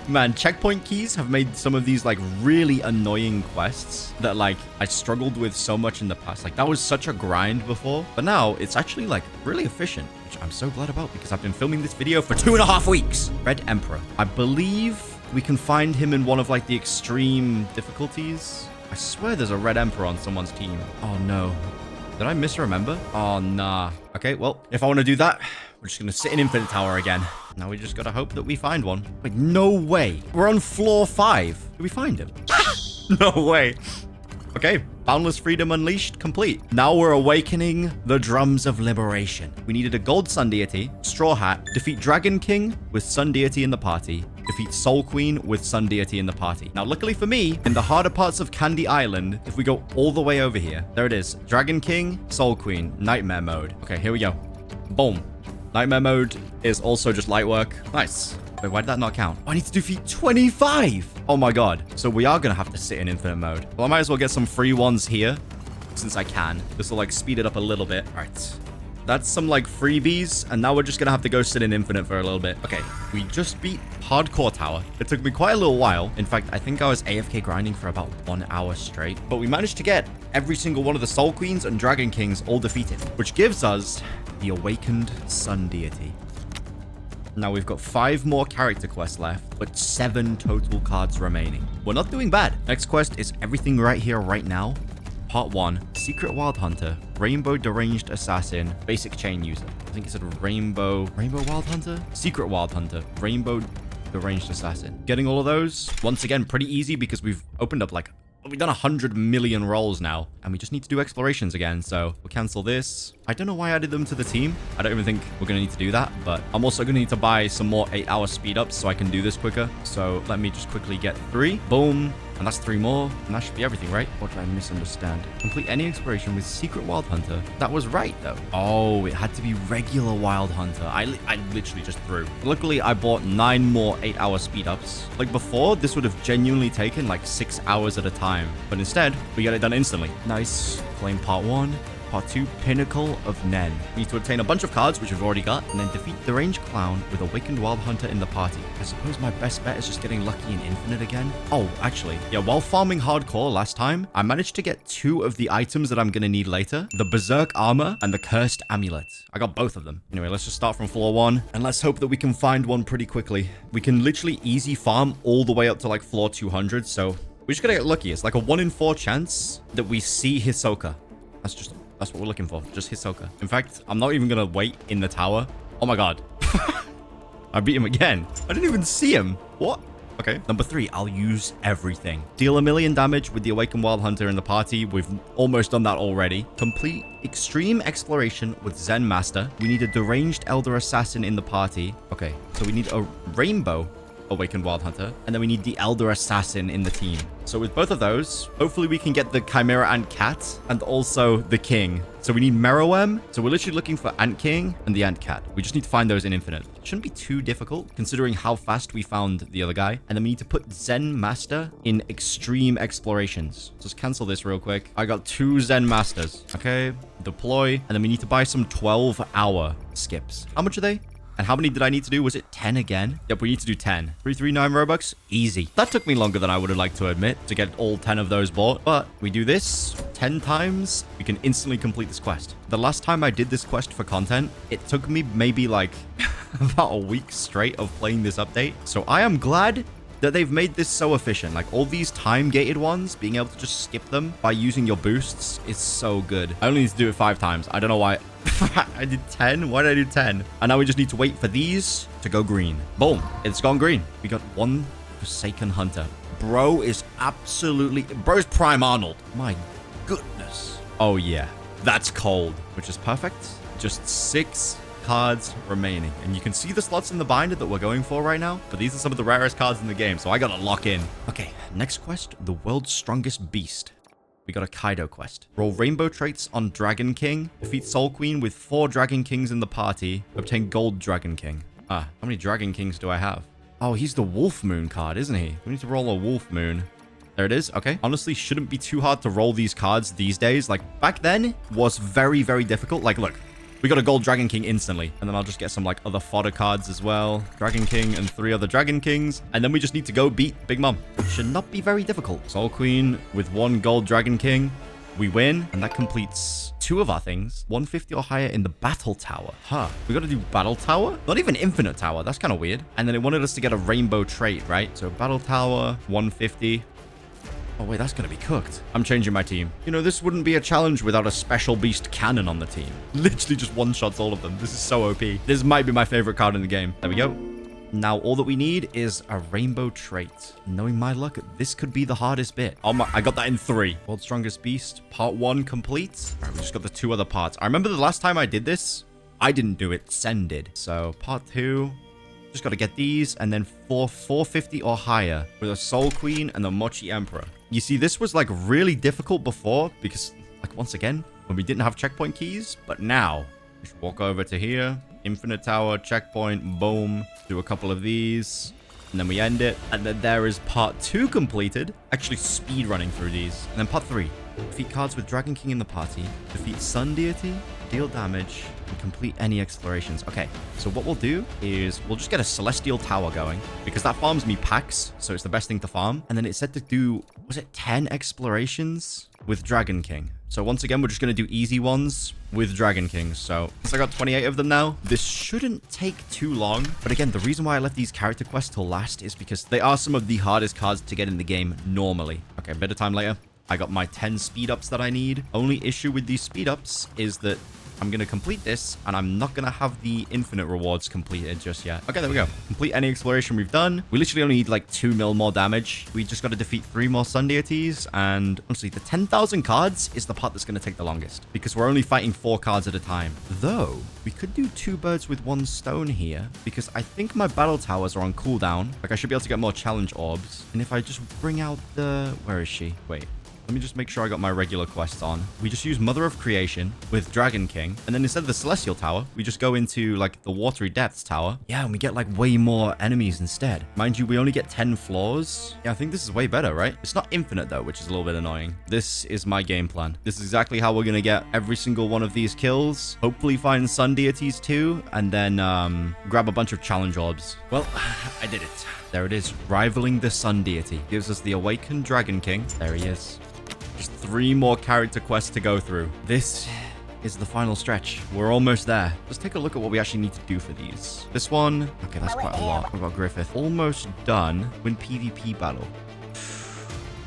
Man, checkpoint keys have made some of these like really annoying quests that like I struggled with so much in the past. Like that was such a grind before, but now it's actually like really efficient, which I'm so glad about because I've been filming this video for 2.5 weeks. Red Emperor. I believe we can find him in one of like the extreme difficulties. I swear there's a Red Emperor on someone's team. Oh no. Did I misremember? Oh nah. Okay, well, if I want to do that, we're just going to sit in Infinite Tower again. Now we just got to hope that we find one. Like, no way. We're on floor 5. Did we find him? No way. Okay, Boundless Freedom Unleashed complete. Now we're awakening the Drums of Liberation. We needed a Gold Sun Deity, Straw Hat, defeat Dragon King with Sun Deity in the party, defeat Soul Queen with Sun Deity in the party. Now, luckily for me, in the harder parts of Candy Island, if we go all the way over here, there it is. Dragon King, Soul Queen, Nightmare Mode. Okay, here we go. Boom. Nightmare Mode is also just light work. Nice. Wait, why did that not count? Oh, I need to defeat 25. Oh my god. So we are going to have to sit in Infinite Mode. Well, I might as well get some free ones here since I can. This will like speed it up a little bit. All right. That's some like freebies. And now we're just going to have to go sit in Infinite for a little bit. Okay. We just beat Hardcore Tower. It took me quite a little while. In fact, I think I was AFK grinding for about 1 hour straight. But we managed to get every single one of the Soul Queens and Dragon Kings all defeated, which gives us the Awakened Sun Deity. Now we've got 5 more character quests left, but 7 total cards remaining. We're not doing bad. Next quest is everything right here, right now. Part 1, Secret Wild Hunter, Rainbow Deranged Assassin, Basic Chain User. I think it said Rainbow Wild Hunter? Secret Wild Hunter, Rainbow Deranged Assassin. Getting all of those, once again, pretty easy because we've opened up like, we've done 100 million rolls now, and we just need to do explorations again, so we'll cancel this. I don't know why I added them to the team. I don't even think we're going to need to do that, but I'm also going to need to buy some more 8-hour speed ups so I can do this quicker. So let me just quickly get 3. Boom. And that's 3 more, and that should be everything, right? Or did I misunderstand? Complete any exploration with Secret Wild Hunter. That was right, though. Oh, it had to be regular Wild Hunter. I literally just threw. Luckily, I bought 9 more 8-hour speed ups. Like before, this would have genuinely taken like 6 hours at a time. But instead, we got it done instantly. Nice. Claim part 1. Part 2, Pinnacle of Nen. We need to obtain a bunch of cards, which we've already got, and then defeat Deranged Clown with Awakened Wild Hunter in the party. I suppose my best bet is just getting lucky in Infinite again. Oh, actually, yeah, while farming hardcore last time, I managed to get 2 of the items that I'm gonna need later. The Berserk Armor and the Cursed Amulet. I got both of them. Anyway, let's just start from floor 1, and let's hope that we can find one pretty quickly. We can literally easy farm all the way up to like floor 200, so we just gotta get lucky. It's like a 1 in 4 chance that we see Hisoka. That's what we're looking for. Just Hisoka. In fact, I'm not even gonna wait in the tower. Oh my god. I beat him again. I didn't even see him. What? Okay. Number 3, I'll use everything. Deal 1,000,000 damage with the Awakened Wild Hunter in the party. We've almost done that already. Complete Extreme Exploration with Zen Master. We need a Deranged Elder Assassin in the party. Okay. So we need a Rainbow Awakened Wild Hunter, and then we need the Elder Assassin in the team. So with both of those, hopefully we can get the Chimera Ant Cat and also the King. So we need Meruem. So we're literally looking for Ant King and the Ant Cat. We just need to find those in Infinite. Shouldn't be too difficult considering how fast we found the other guy. And then we need to put Zen Master in Extreme Explorations. Just cancel this real quick. I got 2 Zen Masters. Okay, deploy. And then we need to buy some 12-hour skips. How much are they? And how many did I need to do? Was it 10 again? Yep, we need to do 10. 339 Robux. Easy. That took me longer than I would have liked to admit to get all 10 of those bought. But we do this 10 times. We can instantly complete this quest. The last time I did this quest for content, it took me maybe like about a week straight of playing this update. So I am glad that they've made this so efficient. Like all these time-gated ones, being able to just skip them by using your boosts is so good. I only need to do it 5 times. I don't know why. I did 10. Why did I do 10? And now we just need to wait for these to go green. Boom. It's gone green. We got 1 Forsaken Hunter. Bro is absolutely... Bro's Prime Arnold. My goodness. Oh, yeah. That's cold. Which is perfect. Just 6 cards remaining. And you can see the slots in the binder that we're going for right now. But these are some of the rarest cards in the game. So I gotta lock in. Okay. Next quest. The World's Strongest Beast. We got a Kaido quest. Roll rainbow traits on Dragon King. Defeat Soul Queen with 4 Dragon Kings in the party. Obtain Gold Dragon King. How many Dragon Kings do I have? Oh, he's the Wolf Moon card, isn't he? We need to roll a Wolf Moon. There it is. Okay. Honestly, shouldn't be too hard to roll these cards these days. Like, back then was very, very difficult. Like, look. We got a Gold Dragon King instantly. And then I'll just get some, like, other fodder cards as well. Dragon King and 3 other Dragon Kings. And then we just need to go beat Big Mom. Should not be very difficult. Soul Queen with 1 Gold Dragon King. We win. And that completes 2 of our things. 150 or higher in the Battle Tower. We got to do Battle Tower? Not even Infinite Tower. That's kind of weird. And then it wanted us to get a Rainbow trait, right? So Battle Tower, 150. Oh, wait, that's going to be cooked. I'm changing my team. You know, this wouldn't be a challenge without a Special Beast Cannon on the team. Literally just one-shots all of them. This is so OP. This might be my favorite card in the game. There we go. Now, all that we need is a Rainbow trait. Knowing my luck, this could be the hardest bit. Oh my, I got that in 3. World's Strongest Beast, part 1 complete. All right, we just got the 2 other parts. I remember the last time I did this, I didn't do it. Sen did. So, part 2... Just got to get these, and then 450 or higher with a Soul Queen and the Mochi Emperor. You see, this was like really difficult before because, like, once again, when we didn't have checkpoint keys, but now just walk over to here, Infinite Tower, checkpoint, boom, do a couple of these, and then we end it. And then there is part 2 completed, actually speed running through these. And then part 3, defeat cards with Dragon King in the party, defeat Sun Deity, deal damage, and complete any explorations. Okay, so what we'll do is we'll just get a Celestial Tower going because that farms me packs, so it's the best thing to farm. And then it said to do, was it 10 explorations with Dragon King? So once again, we're just going to do easy ones with Dragon Kings. So since I got 28 of them now, this shouldn't take too long. But again, the reason why I left these character quests till last is because they are some of the hardest cards to get in the game normally. Okay, a bit of time later, I got my 10 speed ups that I need. Only issue with these speed ups is that I'm going to complete this, and I'm not going to have the infinite rewards completed just yet. Okay, there we go. Complete any exploration we've done. We literally only need like 2 mil more damage. We just got to defeat 3 more Sun Deities, and honestly, the 10,000 cards is the part that's going to take the longest, because we're only fighting 4 cards at a time. Though, we could do 2 birds with 1 stone here, because I think my battle towers are on cooldown. Like, I should be able to get more challenge orbs. And if I just bring out the... Where is she? Wait. Let me just make sure I got my regular quests on. We just use Mother of Creation with Dragon King. And then instead of the Celestial Tower, we just go into like the Watery Depths Tower. Yeah, and we get like way more enemies instead. Mind you, we only get 10 floors. Yeah, I think this is way better, right? It's not infinite though, which is a little bit annoying. This is my game plan. This is exactly how we're going to get every single one of these kills. Hopefully find sun deities too. And then grab a bunch of challenge orbs. Well, I did it. There it is. Rivaling the sun deity. Gives us the Awakened Dragon King. There he is. Just 3 more character quests to go through. This is the final stretch. We're almost there. Let's take a look at what we actually need to do for these. This one, okay, that's quite a lot. What about Griffith? Almost done. Win PvP battle.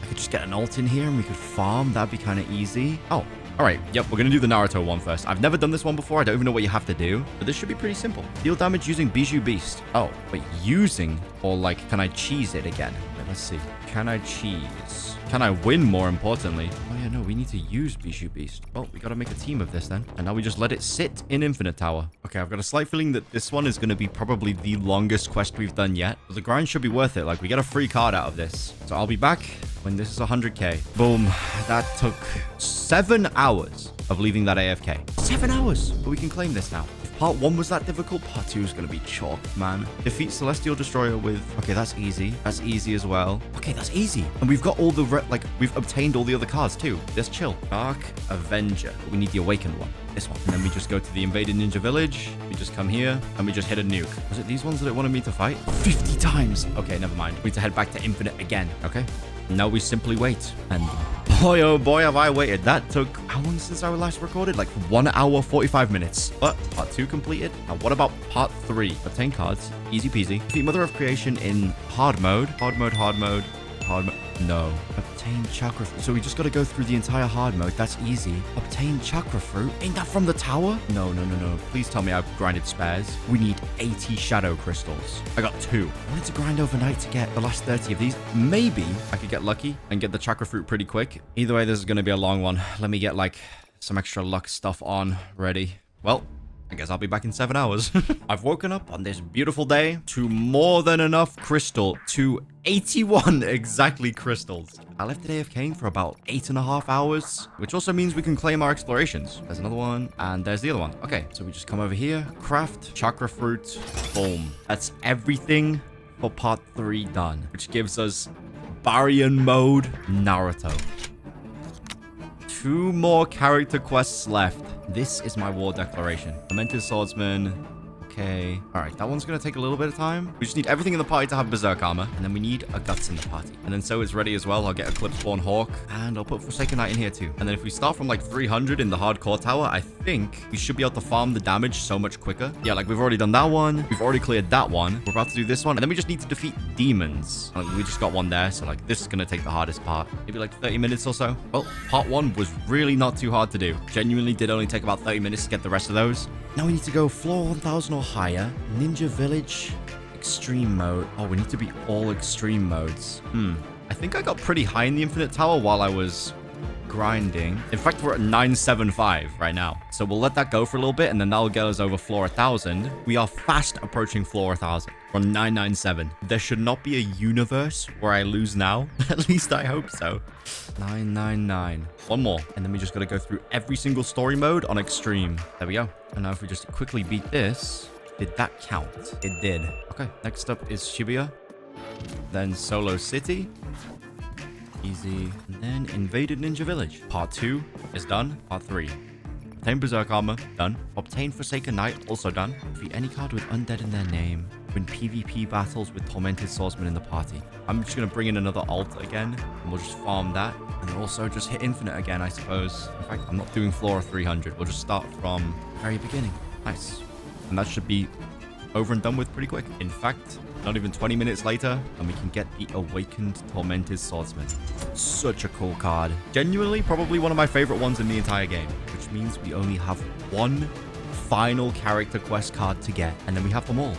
I could just get an ult in here and we could farm. That'd be kind of easy. Oh, all right. Yep, we're going to do the Naruto one first. I've never done this one before. I don't even know what you have to do, but this should be pretty simple. Deal damage using Bijou Beast. Oh, wait, using or like, can I cheese it again? Wait, let's see. Can I cheese? Can I win, more importantly? Oh, yeah, no, we need to use Bijou Beast. Well, we got to make a team of this then. And now we just let it sit in Infinite Tower. Okay, I've got a slight feeling that this one is going to be probably the longest quest we've done yet. But the grind should be worth it. Like, we get a free card out of this. So I'll be back when this is 100k. Boom. That took 7 hours of leaving that AFK. 7 hours. But we can claim this now. If part 1 was that difficult, part 2 is going to be chalk, man. Defeat Celestial Destroyer with... Okay, that's easy. That's easy as well. Okay, that's easy. And we've got all the... we've obtained all the other cards too. Let's chill. Dark Avenger. But we need the Awakened one. This one. And then we just go to the Invaded Ninja Village. We just come here and we just hit a nuke. Was it these ones that it wanted me to fight? 50 times. Okay, never mind. We need to head back to Infinite again. Okay. Now we simply wait. And boy, oh boy, have I waited. That took how long since I last recorded? Like 1 hour, 45 minutes. But part 2 completed. Now what about part 3? Obtain cards. Easy peasy. Defeat Mother of Creation in hard mode. Hard mode, hard mode, hard mode. No. Obtain chakra fruit. So we just got to go through the entire hard mode. That's easy. Obtain chakra fruit. Ain't that from the tower? No, no, no, no. Please tell me I've grinded spares. We need 80 shadow crystals. I got 2. I wanted to grind overnight to get the last 30 of these. Maybe I could get lucky and get the chakra fruit pretty quick. Either way, this is going to be a long one. Let me get like some extra luck stuff on ready. Well, I guess I'll be back in 7 hours. I've woken up on this beautiful day to more than enough crystal, to 81 exactly crystals. I left it AFKing for about 8.5 hours, which also means we can claim our explorations. There's another one, and there's the other one. Okay, so we just come over here, craft, chakra fruit, boom. That's everything for part 3 done, which gives us Baryon mode Naruto. 2 more character quests left. This is my war declaration. Lamented Swordsman. Okay. All right. That one's going to take a little bit of time. We just need everything in the party to have Berserk armor. And then we need a Guts in the party. And then so is ready as well. I'll get Eclipseborn Hawk. And I'll put Forsaken Knight in here too. And then if we start from like 300 in the hardcore tower, I think we should be able to farm the damage so much quicker. Yeah, like we've already done that one. We've already cleared that one. We're about to do this one. And then we just need to defeat demons. Like, we just got one there. So like this is going to take the hardest part. Maybe like 30 minutes or so. Well, part 1 was really not too hard to do. Genuinely did only take about 30 minutes to get the rest of those. Now we need to go floor 1000 or higher. Ninja Village, extreme mode. Oh, we need to be all extreme modes. I think I got pretty high in the Infinite Tower while I was grinding. In fact, we're at 975 right now. So we'll let that go for a little bit, and then that'll get us over floor 1000. We are fast approaching floor 1000. We're on 997. There should not be a universe where I lose now. At least I hope so. 999. One more. And then we just got to go through every single story mode on extreme. There we go. And now if we just quickly beat this, did that count? It did. Okay, next up is Shibuya. Then Solo City. Easy. And then Invaded Ninja Village. Part 2 is done. Part 3. Obtain Berserk Armor. Done. Obtain Forsaken Knight. Also done. Defeat any card with Undead in their name. Win PvP battles with Tormented Swordsman in the party. I'm just going to bring in another alt again. And we'll just farm that. And then also just hit Infinite again, I suppose. In fact, I'm not doing floor 300. We'll just start from the very beginning. Nice. And that should be over and done with pretty quick. In fact, not even 20 minutes later, and we can get the Awakened Tormented Swordsman. Such a cool card. Genuinely, probably one of my favorite ones in the entire game, which means we only have 1 final character quest card to get, and then we have them all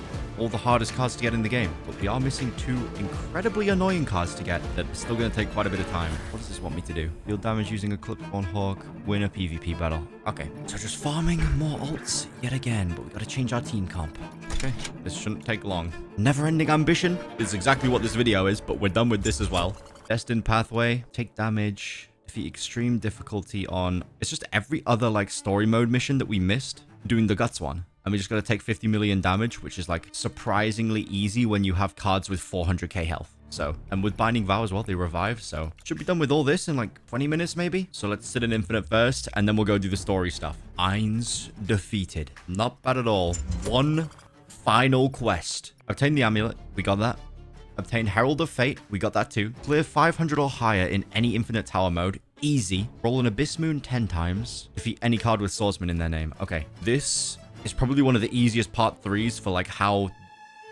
the hardest cards to get in the game. But we are missing 2 incredibly annoying cards to get that are still going to take quite a bit of time. What does this want me to do? Deal damage using Eclipseborn Hawk. Win a PvP battle. Okay, so just farming more alts yet again, but we got to change our team comp. Okay, this shouldn't take long. Never-ending ambition is exactly what this video is, but we're done with this as well. Destined pathway. Take damage. Defeat extreme difficulty on... It's just every other, like, story mode mission that we missed doing the Guts one. And we just gotta take 50 million damage, which is, like, surprisingly easy when you have cards with 400k health. So, and with Binding Vow as well, they revive. So, should be done with all this in, like, 20 minutes, maybe? So, let's sit in Infinite first, and then we'll go do the story stuff. Ainz defeated. Not bad at all. One final quest. Obtain the amulet. We got that. Obtain Herald of Fate. We got that too. Clear 500 or higher in any Infinite Tower mode. Easy. Roll an Abyss Moon 10 times. Defeat any card with Swordsman in their name. Okay. This is probably one of the easiest part 3s for like how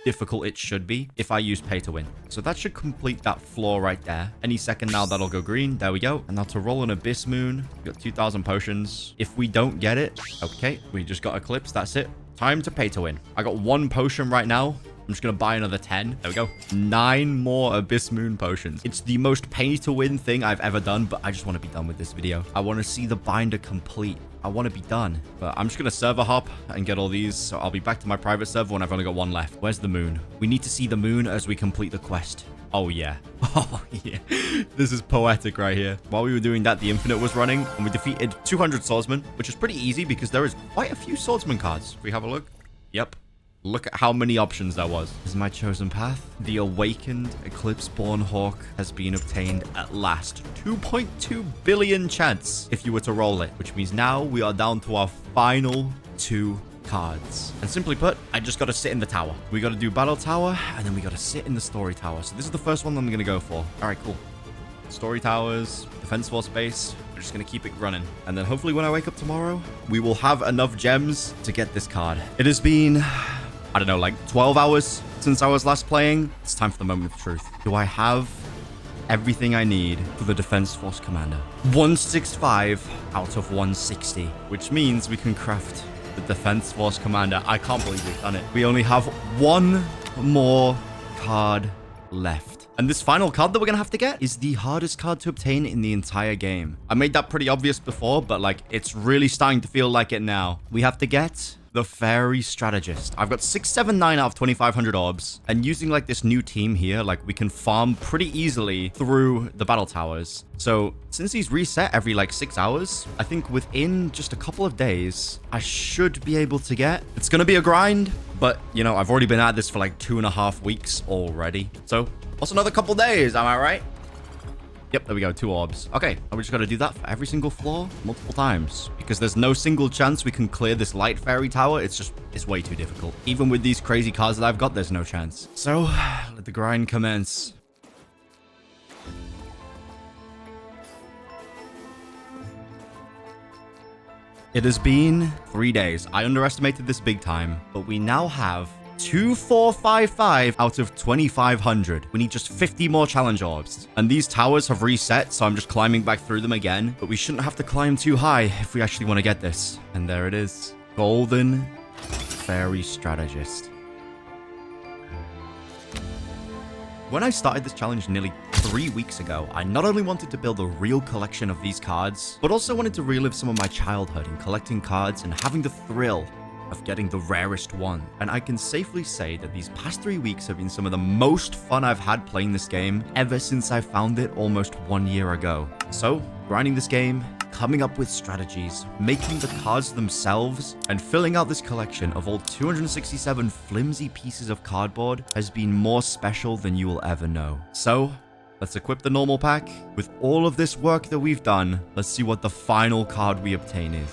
difficult it should be if I use pay to win. So that should complete that floor right there. Any second now that'll go green. There we go. And now to roll an Abyss Moon. We got 2,000 potions. If we don't get it, okay, we just got Eclipse. That's it. Time to pay to win. I got 1 potion right now. I'm just going to buy another 10. There we go. 9 more Abyss Moon potions. It's the most pay to win thing I've ever done, but I just want to be done with this video. I want to see the binder complete. I want to be done. But I'm just going to server hop and get all these. So I'll be back to my private server when I've only got 1 left. Where's the moon? We need to see the moon as we complete the quest. Oh, yeah. Oh, yeah. This is poetic right here. While we were doing that, the Infinite was running, and we defeated 200 swordsmen, which is pretty easy because there is quite a few swordsman cards. If we have a look. Yep. Look at how many options there was. This is my chosen path. The awakened Eclipse-born Hawk has been obtained at last. 2.2 billion chance if you were to roll it, which means now we are down to our final 2 cards. And simply put, I just got to sit in the tower. We got to do Battle Tower, and then we got to sit in the Story Tower. So this is the first one I'm going to go for. All right, cool. Story Towers, Defense Force Base. We're just going to keep it running. And then hopefully when I wake up tomorrow, we will have enough gems to get this card. It has been... I don't know, like 12 hours since I was last playing. It's time for the moment of truth. Do I have everything I need for the Defense Force Commander? 165 out of 160, which means we can craft the Defense Force Commander. I can't believe we've done it. We only have 1 more card left. And this final card that we're going to have to get is the hardest card to obtain in the entire game. I made that pretty obvious before, but like it's really starting to feel like it now. We have to get the Fairy Strategist. I've got 679 out of 2,500 orbs. And using like this new team here, like we can farm pretty easily through the battle towers. So since he's reset every like 6 hours, I think within just a couple of days, I should be able to get... It's going to be a grind, but you know, I've already been at this for like 2.5 weeks already. So what's another couple days? Am I right? Yep, there we go. 2 orbs. Okay, and we just got to do that for every single floor multiple times because there's no single chance we can clear this light fairy tower. It's way too difficult. Even with these crazy cards that I've got, there's no chance. So let the grind commence. It has been 3 days. I underestimated this big time, but we now have 2455 out of 2500. We need just 50 more challenge orbs. And these towers have reset, so I'm just climbing back through them again. But we shouldn't have to climb too high if we actually want to get this. And there it is. Golden Fairy Strategist. When I started this challenge nearly 3 weeks ago, I not only wanted to build a real collection of these cards, but also wanted to relive some of my childhood in collecting cards and having the thrill of getting the rarest one. And I can safely say that these past 3 weeks have been some of the most fun I've had playing this game ever since I found it almost 1 year ago. So, grinding this game, coming up with strategies, making the cards themselves, and filling out this collection of all 267 flimsy pieces of cardboard has been more special than you will ever know. So, let's equip the normal pack. With all of this work that we've done, let's see what the final card we obtain is.